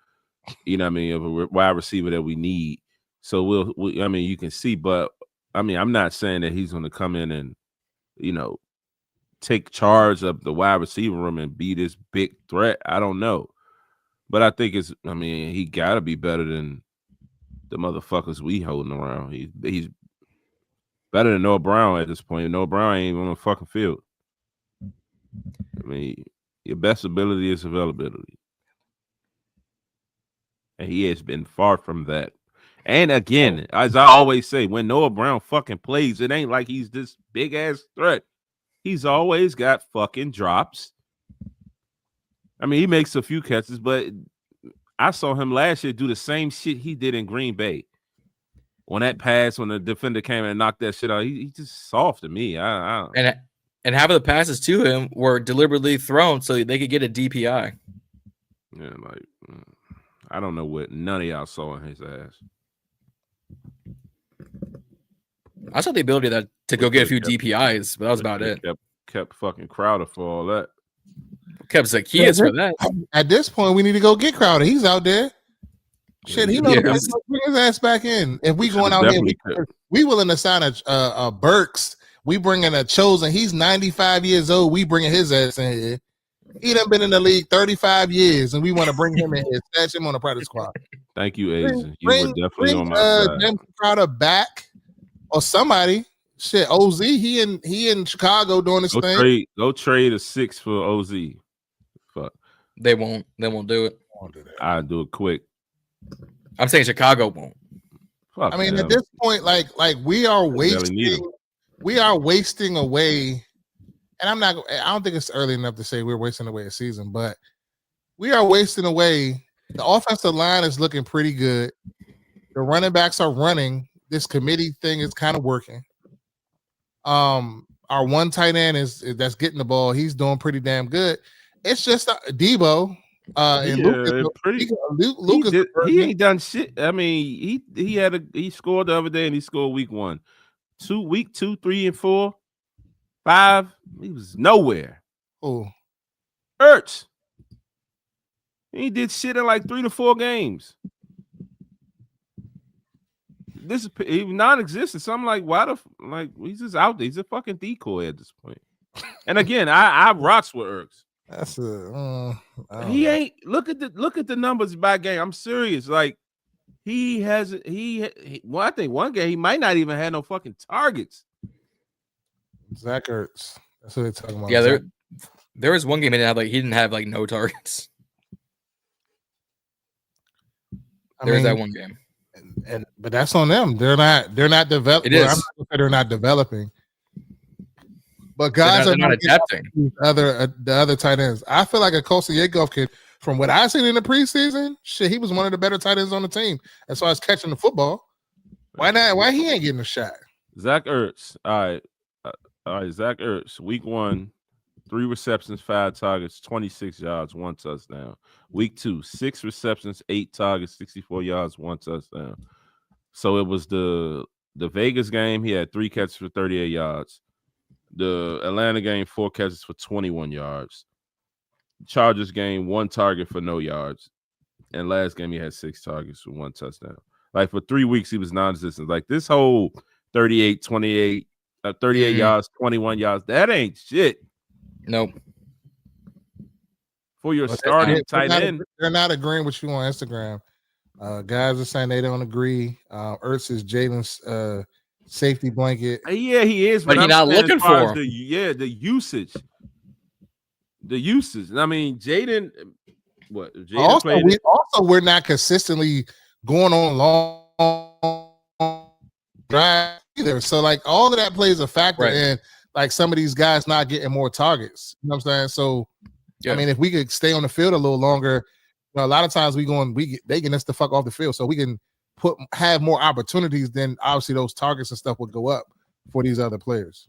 of a wide receiver that we need. So you can see, but I'm not saying that he's going to come in and, take charge of the wide receiver room and be this big threat. I don't know. But I think he got to be better than the motherfuckers we holding around. He's better than Noah Brown at this point. Noah Brown ain't even on the fucking field. Your best ability is availability. And he has been far from that. And again, as I always say, when Noah Brown fucking plays, it ain't like he's this big ass threat. He's always got fucking drops. He makes a few catches, but I saw him last year do the same shit he did in Green Bay. On that pass, when the defender came and knocked that shit out, he just soft to me. And half of the passes to him were deliberately thrown so they could get a DPI. Yeah, I don't know what none of y'all saw in his ass. I saw the ability to go get a few DPIs, but that was about it. kept fucking Crowder for all that. Kept Zacchaeus for that. At this point, we need to go get Crowder. He's out there. Shit, he knows Yeah. bring his ass back in. If we going out here, we willing to sign a Burks. We bringing a Chosen. He's 95 years old. We bringing his ass in here. He done been in the league 35 years, and we want to bring him in here, stash him on the practice squad. Thank you, Asian. You were definitely on my side. James Crowder back or somebody. Shit, OZ. He in Chicago doing his thing. Go trade a 6 for OZ. Fuck. They won't do it. I'll do it quick. I'm saying Chicago won't. Fuck I mean, them. at this point, like we are wasting. We are wasting away. And I don't think it's early enough to say we're wasting away a season, but we are wasting away. The offensive line is looking pretty good. The running backs are running. This committee thing is kind of working. Our one tight end that's getting the ball. He's doing pretty damn good. It's just Debo and Lucas. He ain't done shit. I mean, he scored the other day and he scored week 1. Week 2, 3, and 4, 5. He was nowhere. Oh, Ertz. He did shit in like 3 to 4 games. This is non-existent. So I'm like, he's just out there. He's a fucking decoy at this point. And again, I rocks with Ertz. That's he ain't look at the numbers by game. I'm serious. Like I think one game he might not even have no fucking targets. Zach Ertz. That's what they're talking about. Yeah, there was one game he didn't have no targets. There's that one game. But that's on them. They're not developing. It is. I'm not they're not developing. But guys are not adapting. The other tight ends. I feel like a Koscielny kid, from what I seen in the preseason, shit, he was one of the better tight ends on the team as far as catching the football. Why not? Why he ain't getting a shot? Zach Ertz. All right. Zach Ertz. Week 1, 3 receptions, 5 targets, 26 yards, 1 touchdown. Week 2, 6 receptions, 8 targets, 64 yards, 1 touchdown. So it was the Vegas game. He had 3 catches for 38 yards. The Atlanta game, 4 catches for 21 yards. Chargers game, 1 target for no yards. And last game, he had 6 targets for 1 touchdown. Like for 3 weeks, he was non-existent. Like this whole 38 yards, 21 yards, that ain't shit. Nope. For your starting tight end. They're not agreeing with you on Instagram. Guys are saying they don't agree. Ertz is Jalen's safety blanket. Yeah, he is, but you're not looking for him. The usage. The usage. I mean, Jaden. What? We're not consistently going on long drive either. So like all of that plays a factor in like some of these guys not getting more targets. You know what I'm saying? So I mean, if we could stay on the field a little longer, a lot of times they get us the fuck off the field, so we can have more opportunities. Then obviously those targets and stuff would go up for these other players.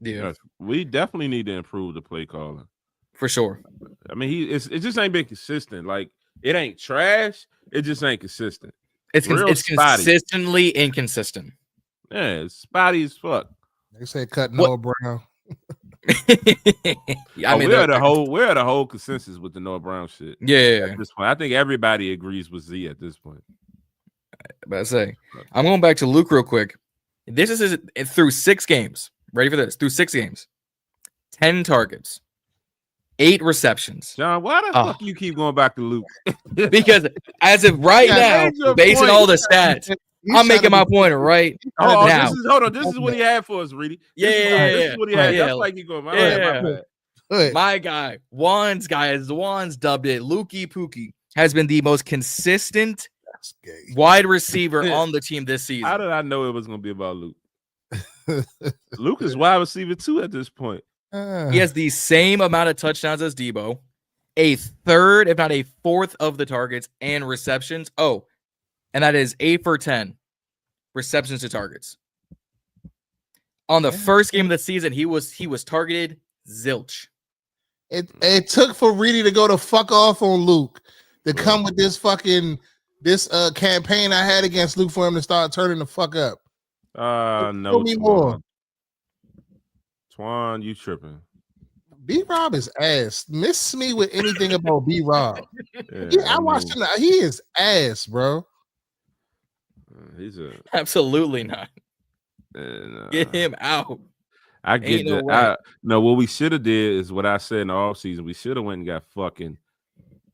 Yeah, we definitely need to improve the play calling for sure. I mean, it just ain't been consistent. Like it ain't trash. It just ain't consistent. It's consistently inconsistent. Yeah, it's spotty as fuck. They say cut Noah Brown. I mean, we're at a whole consensus with the Noah Brown shit. Yeah. At this point, I think everybody agrees with Z at this point. But I say, I'm going back to Luke real quick. This is through 6 games. Ready for this? Through 6 games, 10 targets, 8 receptions. John, why the fuck you keep going back to Luke? Because as of right now, based on all the stats, I'm making my point right now. This is what he had for us, Reedie. This is what he had. That's like he going, my guy, Juan's dubbed it Lukey Pookie, has been the most consistent wide receiver on the team this season. How did I know it was going to be about Luke? Luke is wide receiver too at this point. He has the same amount of touchdowns as Debo, a third, if not a fourth of the targets and receptions. Oh, and that is 8 for 10 receptions to targets. On the first game of the season, he was targeted zilch. It took for Reedie to go to fuck off on Luke to come with this campaign I had against Luke for him to start turning the fuck up. No. Tell me more. Twan, you tripping? B-Rob is ass. Miss me with anything about B-Rob. Yeah, I watched him. He is ass, bro. He's a absolutely not. Get him out. I get that. No, what we should have did is what I said in the offseason. We should have went and got fucking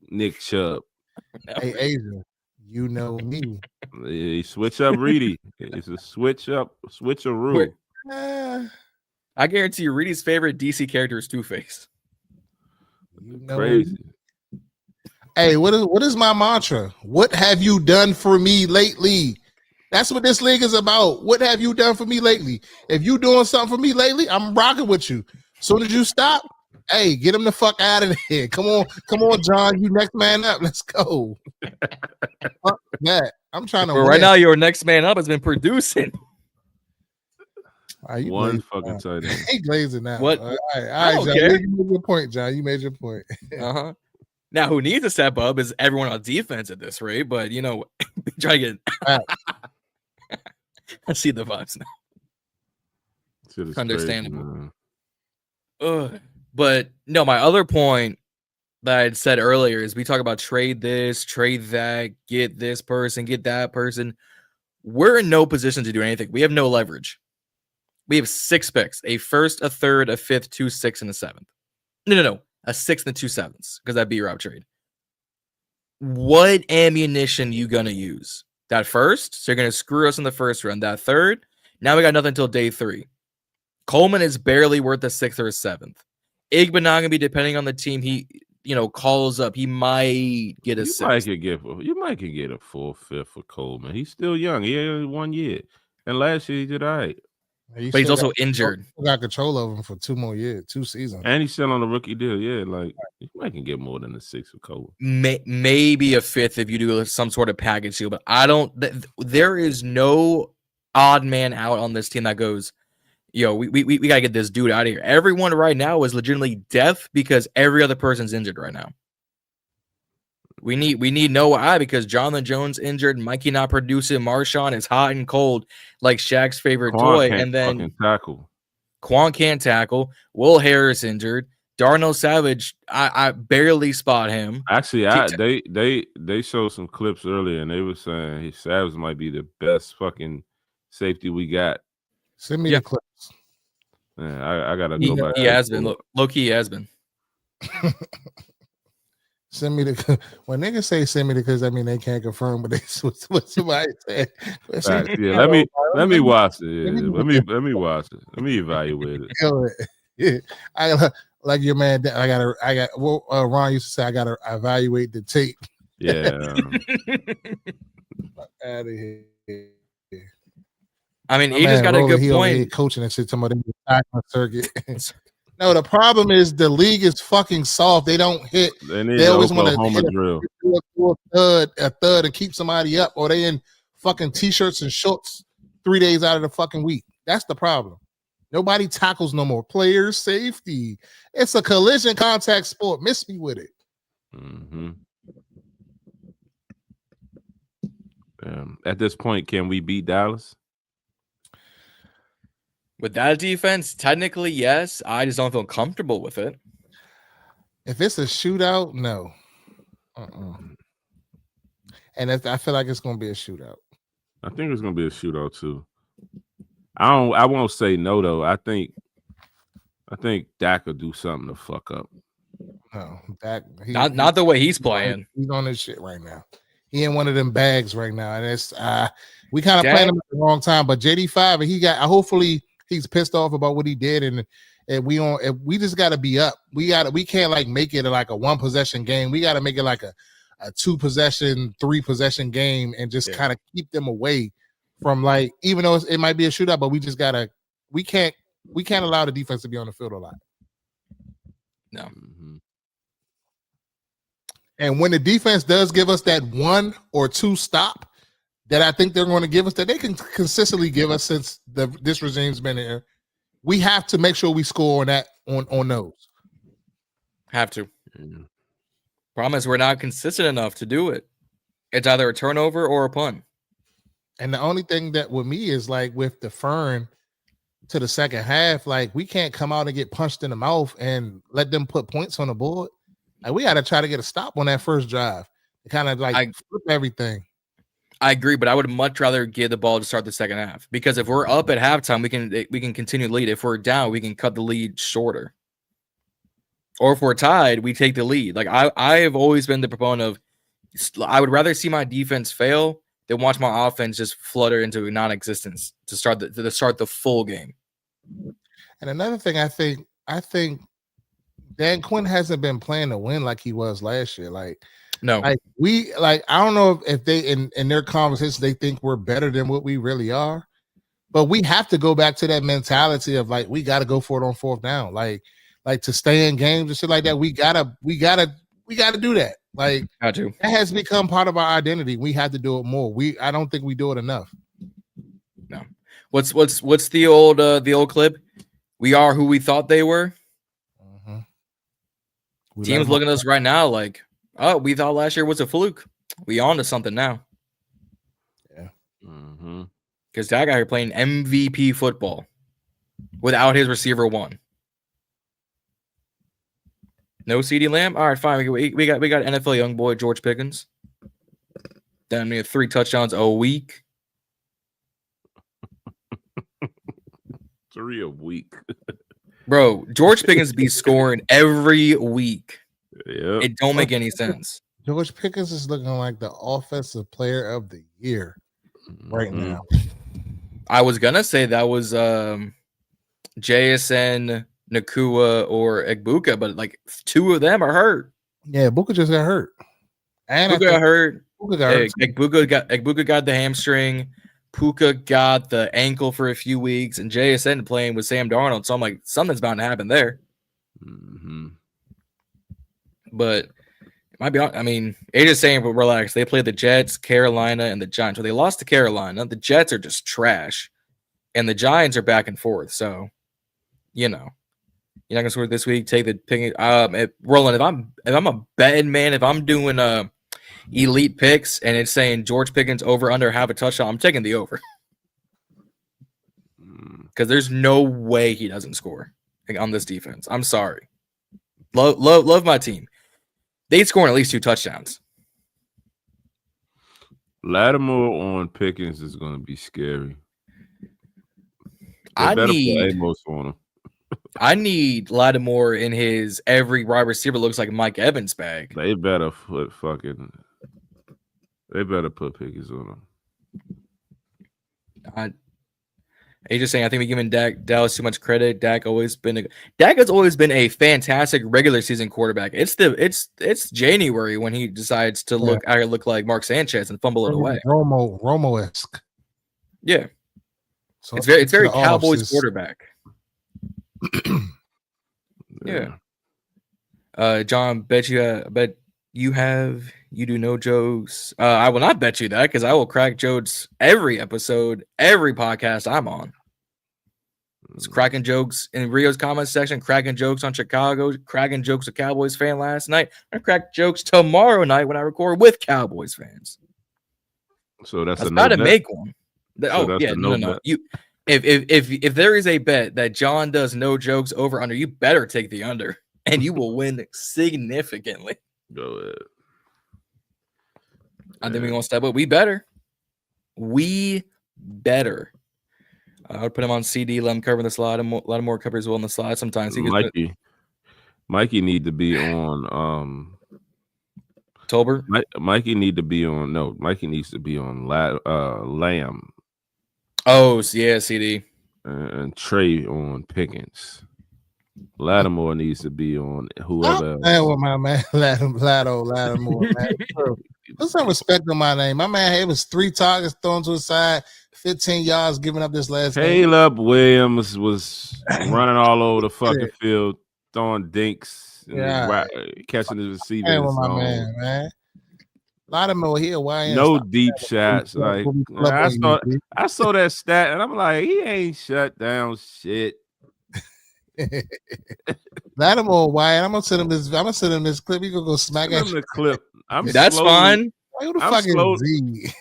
Nick Chubb. Hey, Asia, you know me. Switch up Reedie. It's a switcheroo. I guarantee you, Reedie's favorite DC character is Two-Face. You know Crazy. Me. Hey, what is my mantra? What have you done for me lately? That's what this league is about. What have you done for me lately? If you doing something for me lately, I'm rocking with you. Soon as you stop, hey, get him the fuck out of here. Come on, John. You next man up. Let's go. Fuck that. I'm trying to win. Right now, your next man up has been producing. One fucking tight end. He glazing now. What? All right, John. You made your point, John. You made your point. Now, who needs to step up is everyone on defense at this rate, but you know, try to get. I see the vibes now. Understandable. But no, my other point that I had said earlier is we talk about trade this, trade that, get this person, get that person. We're in no position to do anything. We have no leverage. We have 6 picks: a first, a third, a fifth, 2 6, and a 7th. No. A 6th and 2 7ths, because that'd be Rob trade. What ammunition you gonna use? That first, so you're gonna screw us in the first round. That third, now we got nothing until day 3. Coleman is barely worth a 6th or a 7th. Igbenogany, depending on the team he calls up, he might get a 6th. You might could get a 4th, 5th for Coleman. He's still young. He had 1 year, and last year he did all right. But he's also injured. Got control of him for 2 more years, 2 seasons, and he's still on the rookie deal. Yeah, like you might can get more than a 6 for Coleman. Maybe a 5th if you do some sort of package deal. But I don't. There is no odd man out on this team that goes, yo, we gotta get this dude out of here. Everyone right now is legitimately deaf because every other person's injured right now. We need no eye because Jonathan Jones injured, Mikey not producing, Marshawn is hot and cold like Shaq's favorite toy, and then Quan can't tackle. Will Harris injured. Darnell Savage, I barely spot him. Actually, they showed some clips earlier and they were saying Savage might be the best fucking safety we got. Send me the clips. Yeah, I gotta go back. He has been. Low key, he has been. Send me the when niggas say send me the because I mean they can't confirm, but what somebody said. Yeah, let me watch it. Yeah. Let me watch it. Let me evaluate it. Yeah, I gotta like your man. I got. Well, Ron used to say I gotta evaluate the tape. Yeah. Out of here. I mean, he just got a good point. Coaching and shit. Somebody tackling circuit. No, the problem is the league is fucking soft. They don't hit. They always want to hit a third and keep somebody up, or they in fucking t-shirts and shorts 3 days out of the fucking week. That's the problem. Nobody tackles no more. Player safety. It's a collision contact sport. Miss me with it. Mm-hmm. At this point, can we beat Dallas? With that defense, technically, yes. I just don't feel comfortable with it. If it's a shootout, no. And I feel like it's going to be a shootout. I think it's going to be a shootout too. I won't say no though. I think Dak will do something to fuck up. No, Dak. Not the way he's playing. He's on his shit right now. He in one of them bags right now, and it's we kind of playing him at the wrong time. But JD5, he got hopefully. He's pissed off about what he did, and we just got to be up. We can't like make it like a 1 possession game. We got to make it like a 2 possession, 3 possession game, and just kind of keep them away from like even though it might be a shootout, but we can't allow the defense to be on the field a lot. No. Mm-hmm. And when the defense does give us that 1 or 2 stop that I think they're going to give us, that they can consistently give us since this regime's been here, we have to make sure we score on that on those. Have to. Problem is we're not consistent enough to do it. It's either a turnover or a punt. And the only thing that with me is like with the Fern, to the second half, like we can't come out and get punched in the mouth and let them put points on the board. Like we got to try to get a stop on that first drive. Kind of like flip everything. I agree, but I would much rather give the ball to start the second half, because if we're up at halftime, we can continue to lead. If we're down, we can cut the lead shorter. Or if we're tied, we take the lead. Like I have always been the proponent of, I would rather see my defense fail than watch my offense just flutter into non-existence to start the full game. And another thing, I think Dan Quinn hasn't been playing to win like he was last year. Like, no, I don't know if they in their conversations they think we're better than what we really are, but we have to go back to that mentality of like we got to go for it on fourth down, like to stay in games and shit like that. We gotta do that. Like that has become part of our identity. We have to do it more. I don't think we do it enough. No. What's the old clip? We are who we thought they were. Teams looking at us right now like, oh, we thought last year was a fluke. We on to something now. Yeah. Because that guy here playing MVP football without his receiver one. No CeeDee Lamb? All right, fine. We got NFL young boy George Pickens. Damn near 3 touchdowns a week. 3 a week. Bro, George Pickens be scoring every week. Yeah, it don't make any sense. George Pickens is looking like the offensive player of the year right now. I was gonna say that was JSN, Nakua, or Egbuka, but like 2 of them are hurt. Yeah, Buka just got hurt. And Egbuka got hurt. Egbuka got the hamstring. Puka got the ankle for a few weeks, and JSN playing with Sam Darnold. So I'm like, something's bound to happen there. But it might be. I mean, AJ's saying, but relax. They played the Jets, Carolina, and the Giants. So they lost to Carolina. The Jets are just trash, and the Giants are back and forth. So, you're not gonna score this week. Take the pick. Roland, if I'm a betting man, if I'm doing elite picks and it's saying George Pickens over under half a touchdown, I'm taking the over. Because there's no way he doesn't score on this defense. I'm sorry. Love my team. They'd score at least 2 touchdowns. Lattimore on Pickens is going to be scary. I need Amos on him. I need Lattimore in his every wide receiver looks like Mike Evans bag. They better put Pickens on him. Just saying, I think we're giving Dallas too much credit. Dak has always been a fantastic regular season quarterback. It's January when he decides to look like Mark Sanchez and fumble it away. Romo-esque. Yeah. So it's very Cowboys quarterback. Yeah. John, you do no jokes. I will not bet you that because I will crack jokes every episode, every podcast I'm on. It's cracking jokes in Rio's comment section, cracking jokes on Chicago, cracking jokes with Cowboys fan last night. I crack jokes tomorrow night when I record with Cowboys fans. So that's about to make one. No. If there is a bet that John does no jokes over under, you better take the under, and you will win significantly. Go ahead. I think we're gonna step up. We better. I would put him on CD. Let him cover the slide. Let him more cover as well on the slide. Sometimes he gets Mikey need to be on. Tolbert. Mikey needs to be on Lamb. Oh yeah, CD and Trey on Pickens. Lattimore needs to be on whoever else. Man, with my man Lattimore. Man. Put some respect on my name. My man, it was 3 targets thrown to his side, 15 yards giving up this last game. Caleb Williams was running all over the fucking field, throwing dinks, catching the receivers. Hey, with my man. Lattimore here. Why? No deep shots. Like I saw that stat, and I'm like, he ain't shut down shit. Lattimore, Wyatt. I'm gonna send him this clip. He gonna go smack at the clip. That's fine. Who the fuck is Zee?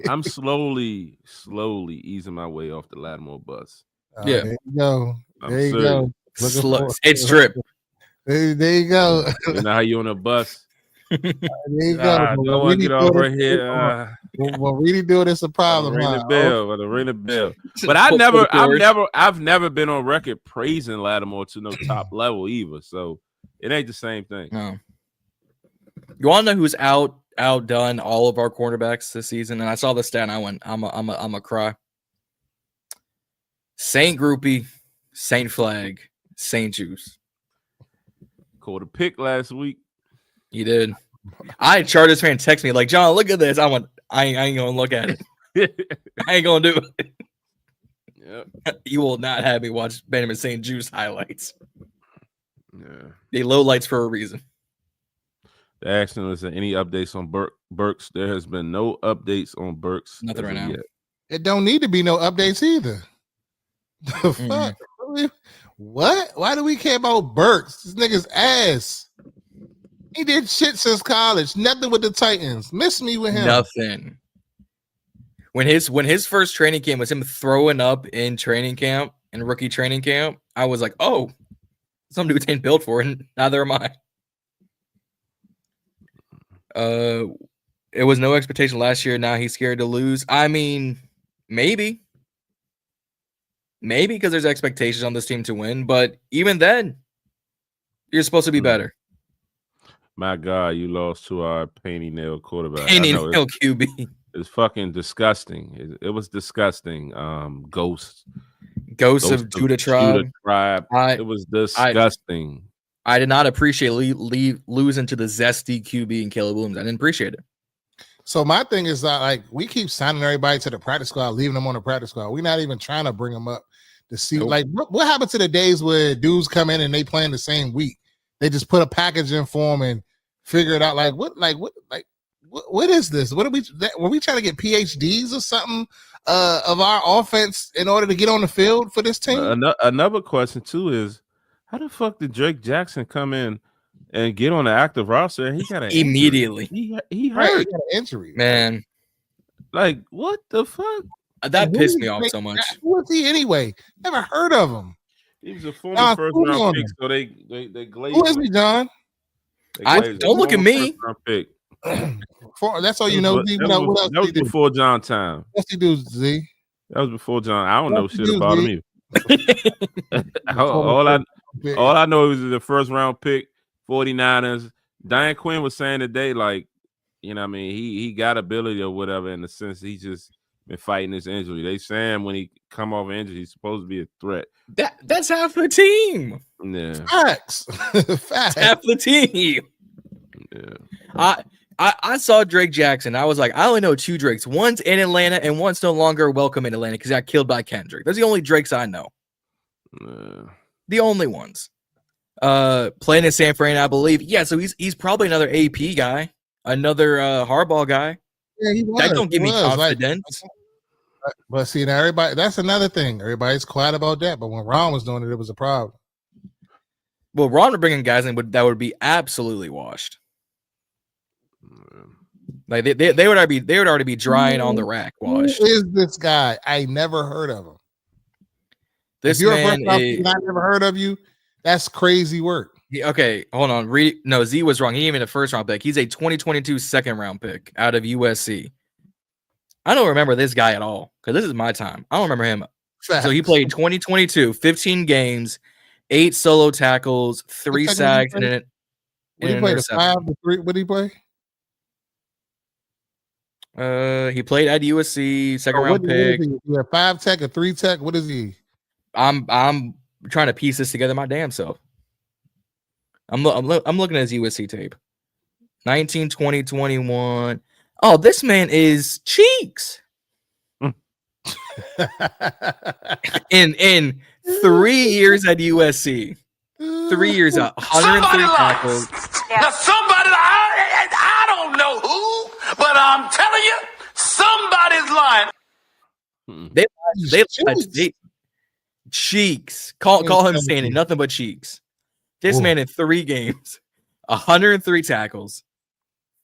I'm slowly easing my way off the Lattimore bus. Yeah. There you go. There you go. It's drip. There you go. You know how you on a bus? There you go. Don't want to get off right here. Well, Reedie doing it's a problem. Ring the bell. Ring the bell. But I've never been on record praising Lattimore to no top level either. So it ain't the same thing. No. You want to know who's outdone all of our cornerbacks this season? And I saw the stat and I went, I'm a cry. Saint Groupie, Saint Flag, Saint Juice. Caught a pick last week. You did. I had Chargers fan text me like, John, look at this. I went, I ain't gonna look at it. I ain't gonna do it. Yep. You will not have me watch Benjamin St. Juice highlights. Yeah. They low lights for a reason. The action is any updates on Burks. There has been no updates on Burks. Nothing right now. Yet. It don't need to be no updates either. The fuck? What? Why do we care about Burks? This nigga's ass. He did shit since college. Nothing with the Titans. Miss me with him. Nothing. When his first training camp was him throwing up in training camp and rookie training camp, I was like, oh, some dudes ain't built for it. Neither am I. It was no expectation last year. Now he's scared to lose. I mean, maybe because there's expectations on this team to win. But even then, you're supposed to be better. My God, you lost to our painty nail quarterback. Painty nail QB. It's fucking disgusting. It was disgusting. Ghost of Judah Tribe. It was disgusting. I did not appreciate losing to the zesty QB and Caleb Williams. I didn't appreciate it. So my thing is that like we keep signing everybody to the practice squad, leaving them on the practice squad. We're not even trying to bring them up to see like what happened to the days where dudes come in and they playing the same week. They just put a package in for them and figure it out. What is this? Were we trying to get PhDs or something of our offense in order to get on the field for this team? Another question too is how the fuck did Drake Jackson come in and get on the active roster? And he got an immediately. He hurt. He got an injury, man. Like what the fuck? That pissed me off so much. Who was he anyway? Never heard of him. He was a former first round pick, so they glazed. Who is he, John? Don't look at me. That's all you know. That was before John time. What's he do, Z? That was before John. I don't know shit about him either. all I know is the first round pick, 49ers. Diane Quinn was saying today, like, you know what I mean, he got ability or whatever in the sense he just been fighting this injury. They saying when he come off injury, he's supposed to be a threat. That's half the team. Yeah. Facts. Half the team. Yeah. I saw Drake Jackson. I was like, I only know two Drakes. One's in Atlanta and one's no longer welcome in Atlanta because he got killed by Kendrick. Those are the only Drakes I know. The only ones. Playing in San Fran, I believe. Yeah, so he's probably another AP guy, another hardball guy. Yeah, that don't give me confidence. But see, now everybody, that's another thing. Everybody's quiet about that. But when Ron was doing it, it was a problem. Well, Ron would bring in guys in that would be absolutely washed. Like they would already be drying on the rack. Washed. Who is this guy? I never heard of him. This man is, I never heard of you. That's crazy work. Okay, hold on. Z was wrong. He ain't even a first round pick. He's a 2022 second round pick out of USC. I don't remember this guy at all because this is my time. I don't remember him. Facts. So he played 2022, 15 games, 8 solo tackles, 3 sacks, and an interception. What did he play? He played at USC, second round pick. Is he a 5 tech, a 3 tech? What is he? I'm trying to piece this together my damn self. I'm looking at his USC tape. 19, 20, 21. Oh, this man is cheeks. in 3 years at USC. 3 years out, 103 tackles. Now somebody, I don't know who, but I'm telling you, somebody's lying. They cheeks. Call him saying it, nothing but cheeks. This man in 3 games, 103 tackles,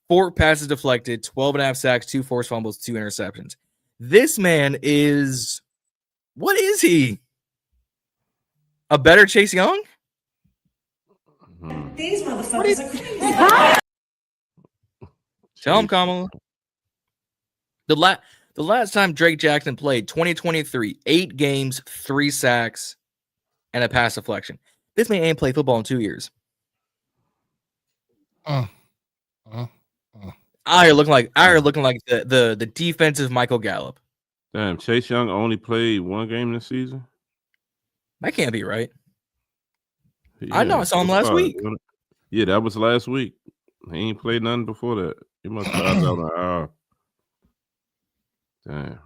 4 passes deflected, 12.5 sacks, 2 forced fumbles, 2 interceptions. This man is, what is he? A better Chase Young? These motherfuckers are crazy. Tell him, Kamala. The last time Drake Jackson played, 2023, 8 games, 3 sacks, and a pass deflection. This man ain't played football in 2 years. Out here looking like the defensive Michael Gallup. Damn, Chase Young only played 1 game this season. That can't be right. Yeah, I know. I saw him last week. Yeah, that was last week. He ain't played nothing before that. He must have out an hour. Damn.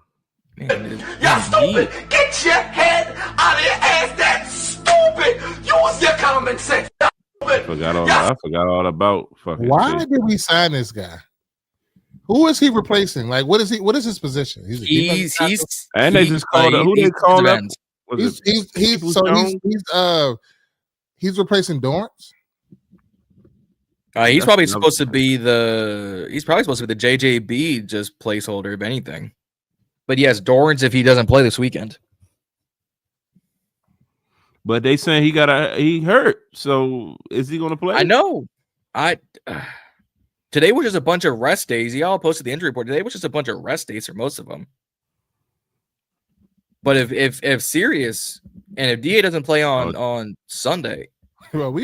Man, Y'all stupid. Get your head out of your ass. That's stupid. Use your common sense. I forgot all about fucking. Why Chase. did we sign this guy? Who is he replacing? Like, what is he? What is his position? And they just called up. Who they called up? He's replacing Dorrance. He's probably supposed to be the JJB just placeholder, if anything. But yes, Dorrance if he doesn't play this weekend. But they saying he hurt. So is he going to play? I know. Today was just a bunch of rest days. Y'all posted the injury report. Today was just a bunch of rest days for most of them. But if Sirius and if DA doesn't play on Sunday, well,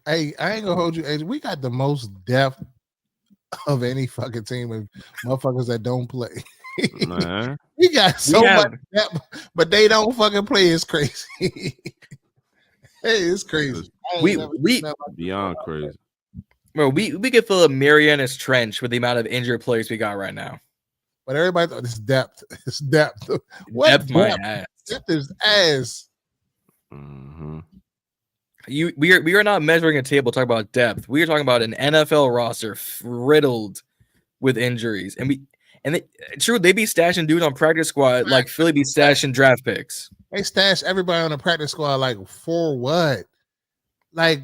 I ain't gonna hold you. We got the most depth of any fucking team with motherfuckers that don't play. Man. We got so much depth, but they don't fucking play. It's crazy. Hey, it's crazy. We beyond crazy. Bro, we could fill a Marianas Trench with the amount of injured players we got right now. But everybody thought it's depth. It's depth. What depth? My ass. Depth is ass. Mm-hmm. We are not measuring a table talking about depth. We are talking about an NFL roster riddled with injuries, and they be stashing dudes on practice squad like Philly be stashing draft picks. They stash everybody on the practice squad like for what? Like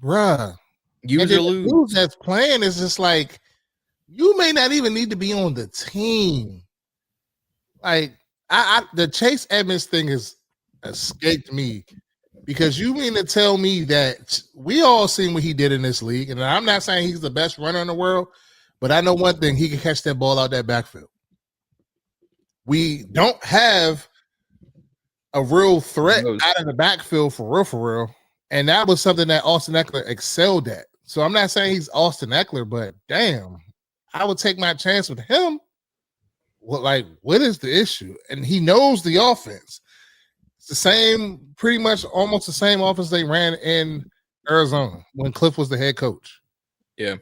bruh. Use or lose. The dude that's playing is just like you may not even need to be on the team. Like the Chase Edmonds thing has escaped me. Because you mean to tell me that we all seen what he did in this league, and I'm not saying he's the best runner in the world, but I know one thing: he can catch that ball out that backfield. We don't have a real threat out of the backfield for real, and that was something that Austin Eckler excelled at. So I'm not saying he's Austin Eckler, but damn, I would take my chance with him. What is the issue? And he knows the offense. It's the same, pretty much almost the same offense they ran in Arizona when Cliff was the head coach. Yeah.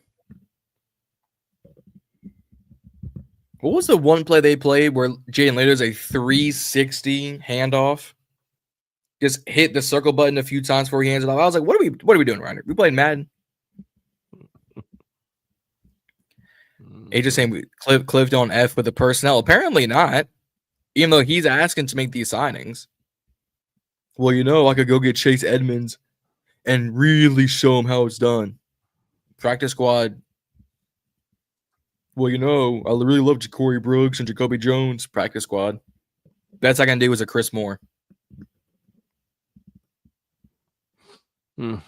What was the one play they played where Jaden Later's a 360 handoff? Just hit the circle button a few times before he hands it off. I was like, what are we doing around here? We playing Madden. Just saying Cliff don't F with the personnel. Apparently not. Even though he's asking to make these signings. Well, I could go get Chase Edmonds and really show him how it's done. Practice squad. Well, I really love Ja'Cory Brooks and Jacoby Jones. Practice squad. Best I can do is a Chris Moore. They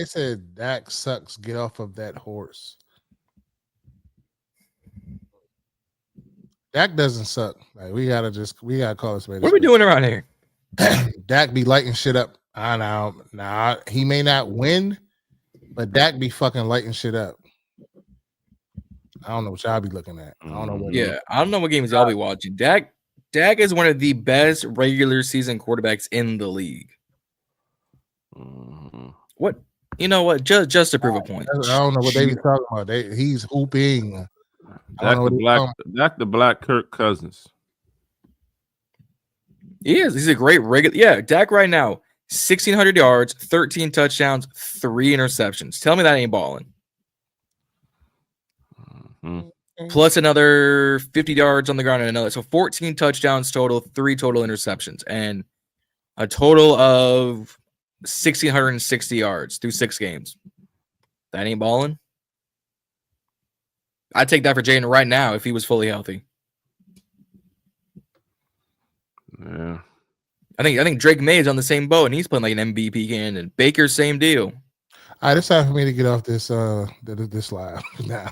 said Dak sucks. Get off of that horse. Dak doesn't suck. Like we gotta call this. What are we doing around here? Dak be lighting shit up. I know. Nah, he may not win, but Dak be fucking lighting shit up. I don't know what y'all be looking at. I don't know what. Yeah, I don't know what games y'all be watching. Dak is one of the best regular season quarterbacks in the league. What? You know what? Just to prove a point. I don't know what they be talking about. He's hooping. Dak the black Kirk Cousins. He is. He's a great regular. Yeah, Dak right now, 1,600 yards, 13 touchdowns, 3 interceptions. Tell me that ain't balling. Plus another 50 yards on the ground and another. So 14 touchdowns total, 3 total interceptions, and a total of 1,660 yards through 6 games. That ain't balling. I'd take that for Jaden right now if he was fully healthy. Yeah. I think Drake May is on the same boat, and he's playing like an MVP candidate. Baker, same deal. All right, it's time for me to get off this this live now.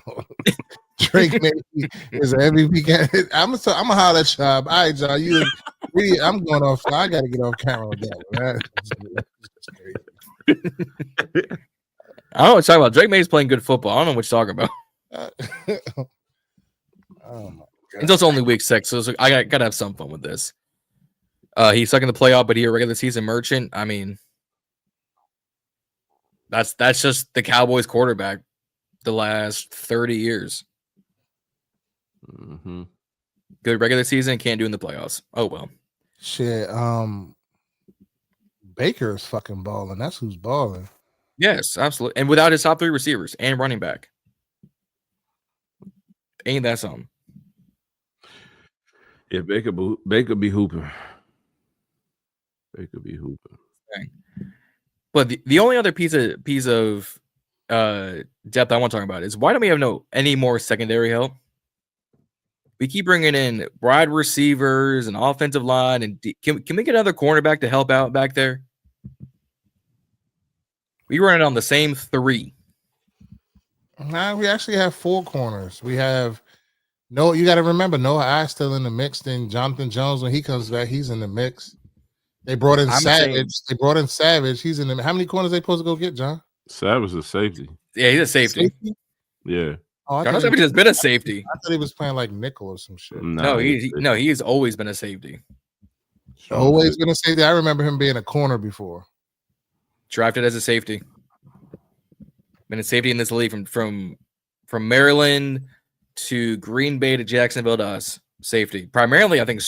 Drake May is an MVP candidate. I'm gonna holler at y'all. All right, y'all. I'm going off. I got to get off camera with that one. That's crazy. I don't know what you're talking about. Drake May's playing good football. I don't know what you're talking about. Oh my God. It's also only week 6, so I gotta have some fun with this. He's stuck in the playoff, but he a regular season merchant. I mean, that's just the Cowboys quarterback the last 30 years. Mm-hmm. Good regular season, can't do in the playoffs. Oh well. Shit. Baker's fucking balling. That's who's balling. Yes, absolutely. And without his top 3 receivers and running back. Ain't that something? Yeah, Baker be hooping. Baker be hooping. But the only other piece of depth I want to talk about is why don't we have any more secondary help? We keep bringing in wide receivers and offensive line, and can we get another cornerback to help out back there? We run it on the same 3. Nah, we actually have 4 corners. We have you got to remember Noah I still in the mix. Then Jonathan Jones, when he comes back, he's in the mix. They brought in Savage. He's in the. How many corners they supposed to go get, John? Savage is safety. Yeah, he's a safety. Yeah. Oh, Jon Savage has been a safety. I thought he was playing like nickel or some shit. No, he's always been a safety. Always been a safety. I remember him being a corner before. Drafted as a safety. Been a safety in this league from Maryland to Green Bay to Jacksonville to us. Safety. Primarily, I think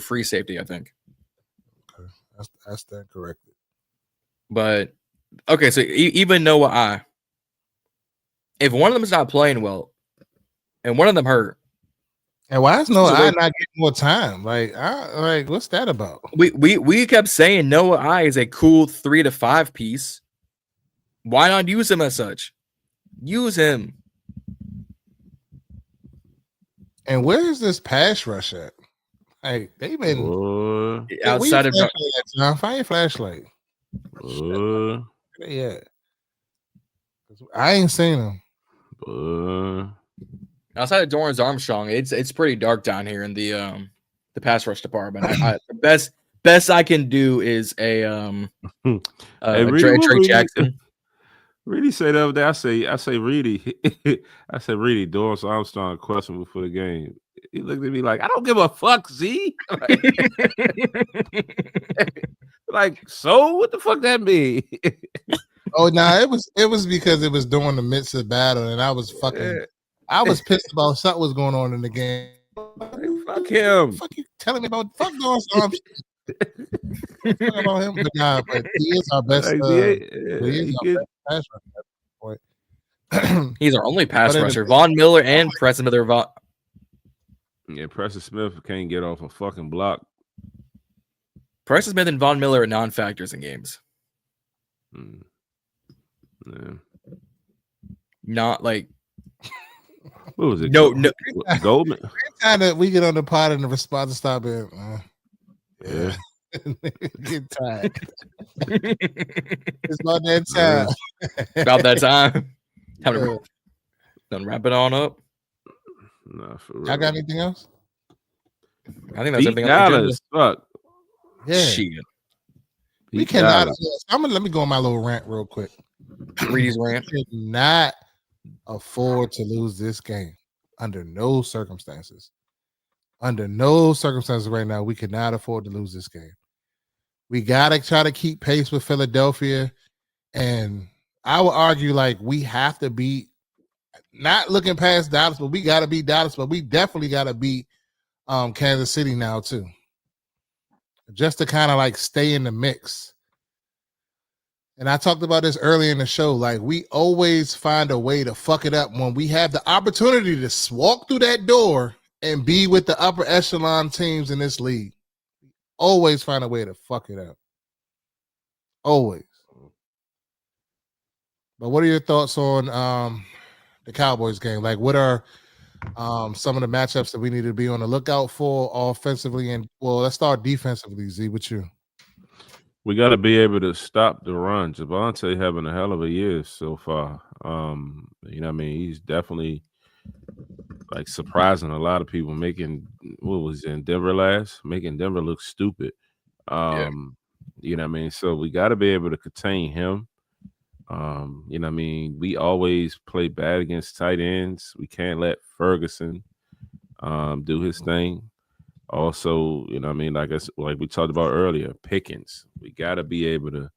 free safety, I think. Okay. That's that corrected. But okay, so even Noah if one of them is not playing well and one of them hurt. And why is Noah not getting more time? Like what's that about? We kept saying Noah is a cool 3 to 5 piece. Why not use him as such? Use him. And where is this pass rush at? Like they've been outside of John. Find your flashlight. Yeah, I ain't seen him. Outside of Dorrance Armstrong, it's pretty dark down here in the pass rush department. The best I can do is a Trey Jackson. Reedie said the other day, I say Reedie, Reedie, Dorrance Armstrong questionable for the game. He looked at me like, I don't give a fuck, Z. Like, so what the fuck that mean? Oh no, it was because it was during the midst of the battle, and I was pissed about something was going on in the game. Fuck him. Fuck you telling me about Dorrance Armstrong. Talk about him, but he is our best. Pass rusher. He's our only pass rusher. Von Miller and Preston Smith. Yeah, Preston Smith can't get off a fucking block. Preston Smith and Von Miller are non-factors in games. Yeah. Not like. What was it? No. Goldman. Time that we get on the pod and the response to stop it. Yeah. Get tired. It's about that time. About that time. Done wrap it on up. Nah, for real. Y'all got anything else? I think that's everything. Fuck. Yeah. Shit. We cannot. Let me go on my little rant real quick. Reedie's rant. We cannot afford to lose this game under no circumstances. Under no circumstances right now, we cannot afford to lose this game. We gotta try to keep pace with Philadelphia, and I would argue like we have to beat. Not looking past Dallas, but we gotta beat Dallas. But we definitely gotta beat Kansas City now too, just to kind of like stay in the mix. And I talked about this earlier in the show. Like, we always find a way to fuck it up when we have the opportunity to walk through that door and be with the upper echelon teams in this league. Always find a way to fuck it up. Always. But what are your thoughts on the Cowboys game? Like, what are Some of the matchups that we need to be on the lookout for offensively, and well, let's start defensively. Z, with you. We got to be able to stop the run. Javonte having a hell of a year so far. You know what I mean? He's definitely like surprising a lot of people, making what was in Denver last, making Denver look stupid. You know what I mean? So we got to be able to contain him. You know what I mean? We always play bad against tight ends. We can't let Ferguson do his thing. Also, you know what I mean, like we talked about earlier, Pickens. We got to be able to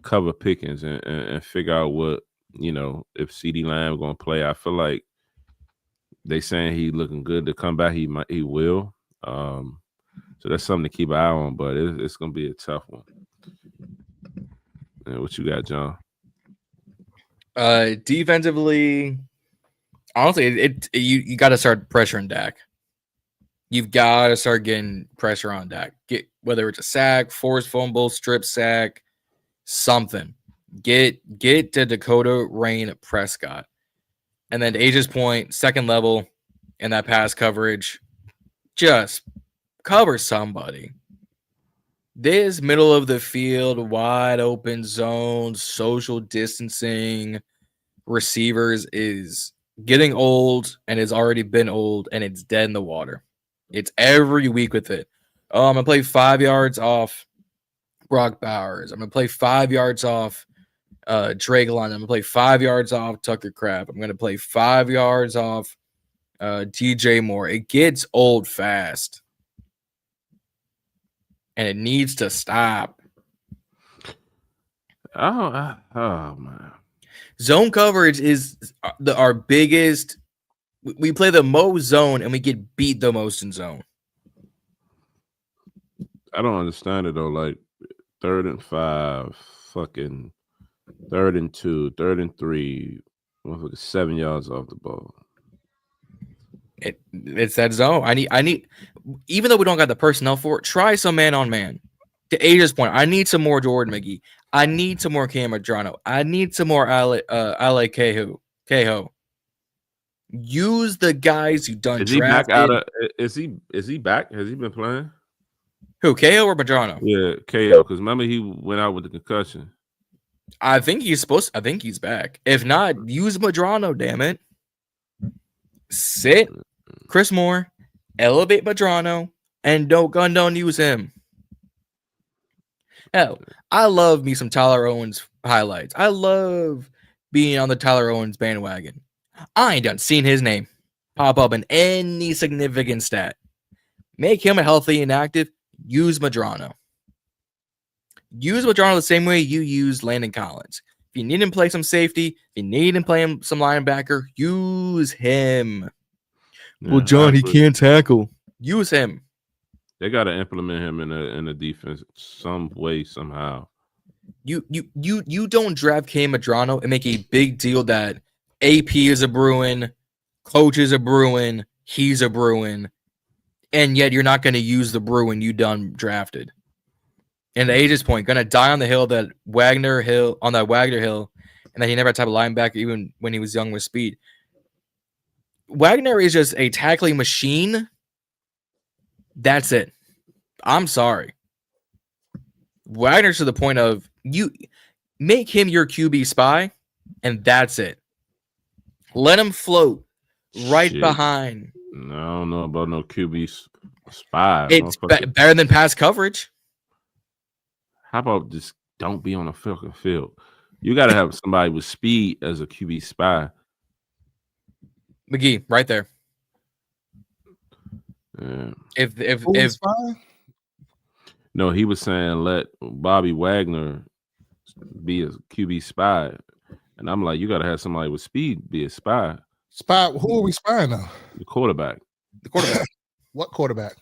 cover Pickens and figure out what, you know, if CeeDee Lamb going to play. I feel like they saying he looking good to come back. He will. So that's something to keep an eye on, but it's going to be a tough one. And what you got, John? Defensively, honestly, you got to start pressuring Dak. You've got to start getting pressure on Dak. Whether it's a sack, forced fumble, strip sack, something. Get to Dakota Rain Prescott. And then to Asia's point, second level in that pass coverage, just cover somebody. This middle of the field, wide open zones, social distancing receivers is getting old and has already been old and it's dead in the water. It's every week with it. Oh, I'm going to play 5 yards off Brock Bowers. I'm going to play 5 yards off Treylon. I'm going to play 5 yards off Tucker Kraft. I'm going to play 5 yards off DJ Moore. It gets old fast. And it needs to stop. Oh man. Zone coverage is our biggest. We play the most zone and we get beat the most in zone. I don't understand it though. Like 3rd and 5, fucking 3rd and 2, 3rd and 3, 7 yards off the ball. It's that zone. I need. Even though we don't got the personnel for it, try some man on man. To Asia's point, I need some more Jordan McGee. I need some more Cam Madrano. I need some more Ale Cahoe. Use the guys you done Is he drafted. back out of? Is he back? Has he been playing? Who, Cahoe or Madrano? Yeah, KO. Because remember he went out with the concussion. I think he's supposed. I think he's back. If not, use Madrano. Damn it. Sit Chris Moore, elevate Madrano, and don't use him. Hell, I love me some Tyler Owens highlights. I love being on the Tyler Owens bandwagon. I ain't done seen his name pop up in any significant stat. Make him a healthy and active. Use Madrano. Use Madrano the same way you used Landon Collins. If you need him to play some safety, if you need him to play some linebacker, use him. Yeah, well, John, he can't tackle. Use him. They got to implement him in the defense some way, somehow. You don't draft Cam Madrano and make a big deal that AP is a Bruin, coach is a Bruin, he's a Bruin, and yet you're not going to use the Bruin you done drafted. And to Age's point, going to die on the hill that Wagner Hill, and that he never had type of linebacker even when he was young with speed. Wagner is just a tackling machine. That's it. I'm sorry. Wagner's to the point of you make him your QB spy, and that's it. Let him float right behind. No, I don't know about no QB spy. It's better than pass coverage. How about just don't be on the fucking field? You got to have somebody with speed as a QB spy. McGee, right there. Yeah. If no, he was saying let Bobby Wagner be a QB spy, and I'm like, you got to have somebody with speed be a spy. Spy? Who are we spying on? The quarterback. The quarterback. What quarterback?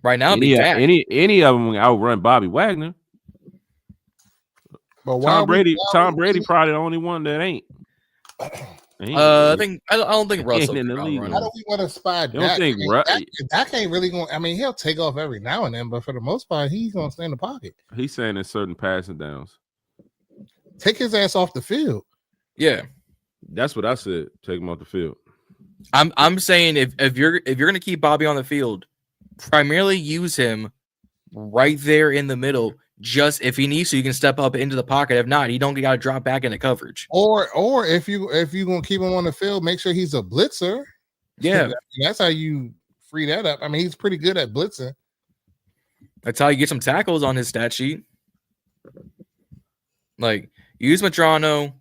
Right now, any of them outrun Bobby Wagner. But Tom Brady probably the only one that ain't. I don't think Russell in the league. How do we want to spy Dak? Dak ain't really going. I mean, he'll take off every now and then, but for the most part, he's going to stay in the pocket. He's saying in certain passing downs. Take his ass off the field. Yeah, that's what I said. Take him off the field. I'm saying if you're gonna keep Bobby on the field, primarily use him right there in the middle. Just if he needs to, you can step up into the pocket. If not, you don't got to drop back into coverage. Or if you gonna keep him on the field, make sure he's a blitzer. Yeah, that's how you free that up. I mean, he's pretty good at blitzing. That's how you get some tackles on his stat sheet. Like use Madrano,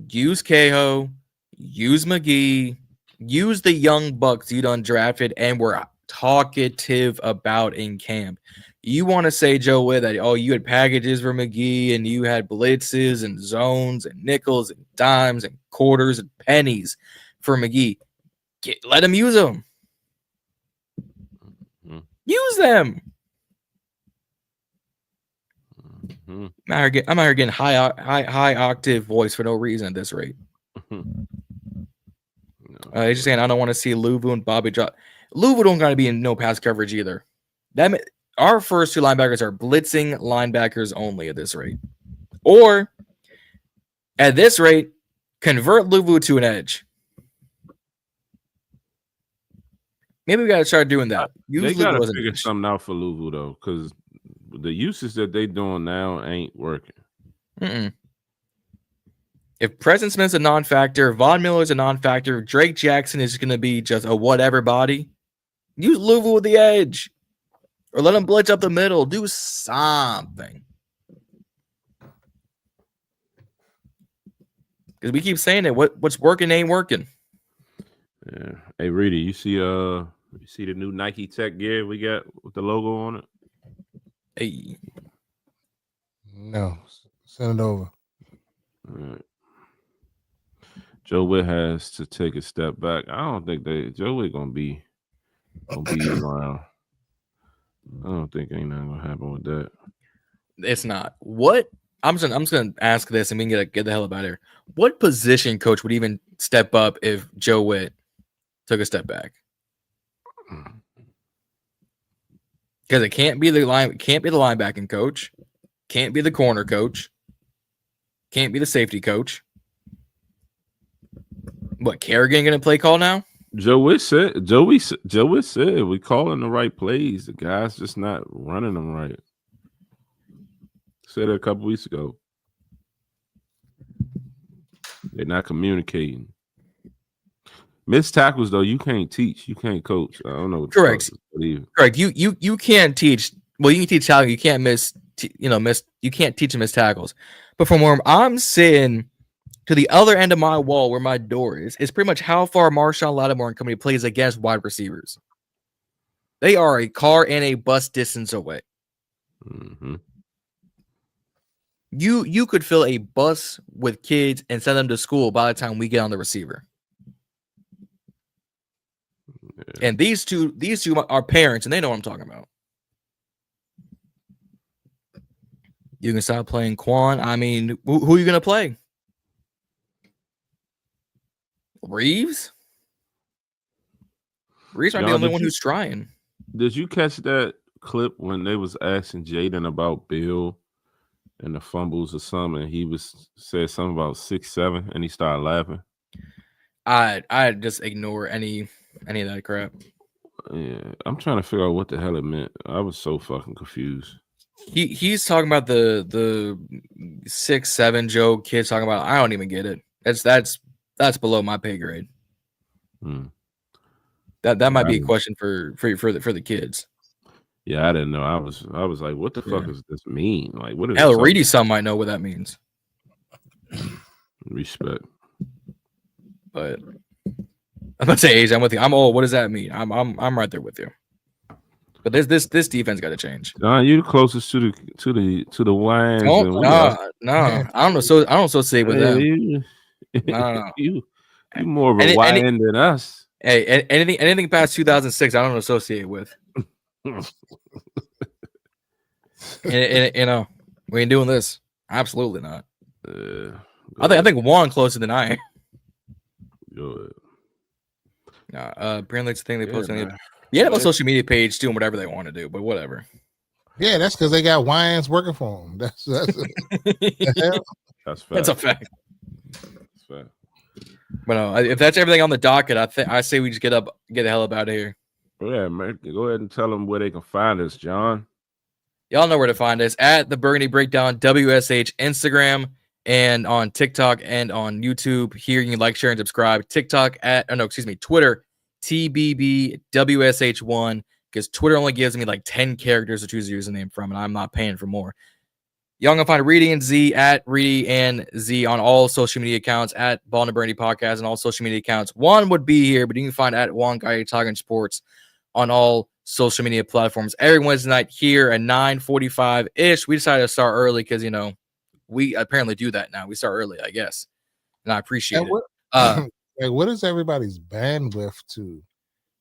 use Cahill, use McGee, use the young bucks you done drafted and were talkative about in camp. You want to say, Joe Witt, that you had packages for McGee and you had blitzes and zones and nickels and dimes and quarters and pennies for McGee. Let him use them. Mm-hmm. Use them. Mm-hmm. I'm out here getting high octave voice for no reason at this rate. He's just saying I don't want to see Luvu and Bobby drop. Luvu don't got to be in no pass coverage either. Our first two linebackers are blitzing linebackers only at this rate. Or at this rate, convert Luvu to an edge. Maybe we got to start doing that. They got to figure something out for Luvu though, because the uses that they doing now ain't working. If Preston Smith's a non-factor, Von Miller's a non-factor, Drake Jackson is going to be just a whatever body, use Luvu with the edge. Or let him blitz up the middle. Do something. Because we keep saying it. What's working ain't working. Yeah. Hey, Reedie, you see the new Nike Tech gear we got with the logo on it? Hey. No. Send it over. All right. Joe Witt has to take a step back. I don't think Joe Witt gonna be around. I don't think ain't nothing gonna happen with that. It's not. What? I'm just gonna ask this and we can get the hell about here. What position coach would even step up if Joe Witt took a step back? Because it can't be the linebacking coach, can't be the corner coach, can't be the safety coach. What, Kerrigan gonna play call now? Joe Witt said we calling the right plays. The guy's just not running them right. Said it a couple weeks ago. They're not communicating. Missed tackles though, you can't teach, you can't coach. I don't know. What Correct. Correct. You can't teach. Well, you can teach tackles. You can't You can't teach missed tackles. But from where I'm sitting to the other end of my wall, where my door is pretty much how far Marshawn Lattimore and company plays against wide receivers. They are a car and a bus distance away. Mm-hmm. You could fill a bus with kids and send them to school by the time we get on the receiver. Yeah. And these two are parents, and they know what I'm talking about. You can stop playing Quan. I mean, who are you going to play? Reeves? Reeves might be the only one who's trying. Did you catch that clip when they was asking Jaden about Bill and the fumbles or something? And he said something about 6'7", and he started laughing. I just ignore any of that crap. Yeah, I'm trying to figure out what the hell it meant. I was so fucking confused. He's talking about the 6'7" Joe kids talking about. I don't even get it. That's below my pay grade. That might be a question for the kids. Yeah, I didn't know. I was like, what the fuck does this mean? Like, what is hell? Reedie some might know what that means. Respect. But I'm gonna say, Age, I'm with you. I'm old. What does that mean? I'm right there with you. But this defense got to change. You the closest to the wines. No. I don't know. So I don't associate with them. No. You more of a YN than us. Hey, anything past 2006, I don't associate with. and we ain't doing this. Absolutely not. I think Juan closer than I am. Good. Apparently it's the thing they post on the NFL social media page doing whatever they want to do, but whatever. Yeah, that's because they got Wyans working for them. That's fact. That's a fact. That's fact. But no, if that's everything on the docket, I say we just get the hell up out of here. Yeah, man. Go ahead and tell them where they can find us, John. Y'all know where to find us at the Burgundy Breakdown WSH Instagram and on TikTok and on YouTube. Here you can like, share, and subscribe. TikTok Twitter TBBWSH1 because Twitter only gives me like 10 characters to choose a username from, and I'm not paying for more. Y'all gonna find Reedie and Zee at Reedie and Zee on all social media accounts at Ballin In Burgundy Podcast and all social media accounts. Juan would be here, but you can find at Juan Gotti Talking Sports on all social media platforms every Wednesday night here at 9:45-ish. We decided to start early because, you know, we apparently do that now. We start early, I guess, and I appreciate it. Like, what is everybody's bandwidth to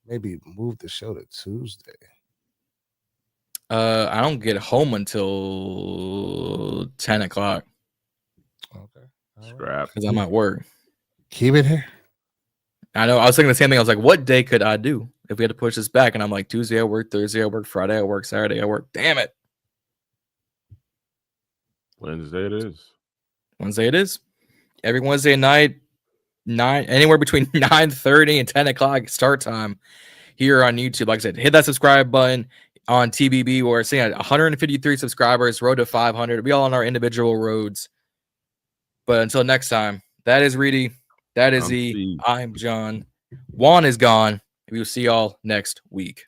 maybe move the show to Tuesday? I don't get home until 10 o'clock. Okay. Scrap. Because I'm at work. Keep it here. I know. I was thinking the same thing. I was like, what day could I do if we had to push this back? And I'm like, Tuesday I work, Thursday I work, Friday I work, Saturday I work. Damn it. Wednesday it is. Wednesday it is. Every Wednesday night, anywhere between 9:30 and 10 o'clock start time here on YouTube. Like I said, hit that subscribe button on TBB. We're seeing at 153 subscribers, road to 500. We all on our individual roads. But until next time, that is Reedie. That is Zee. I'm Jon. Juan is gone. We will see y'all next week.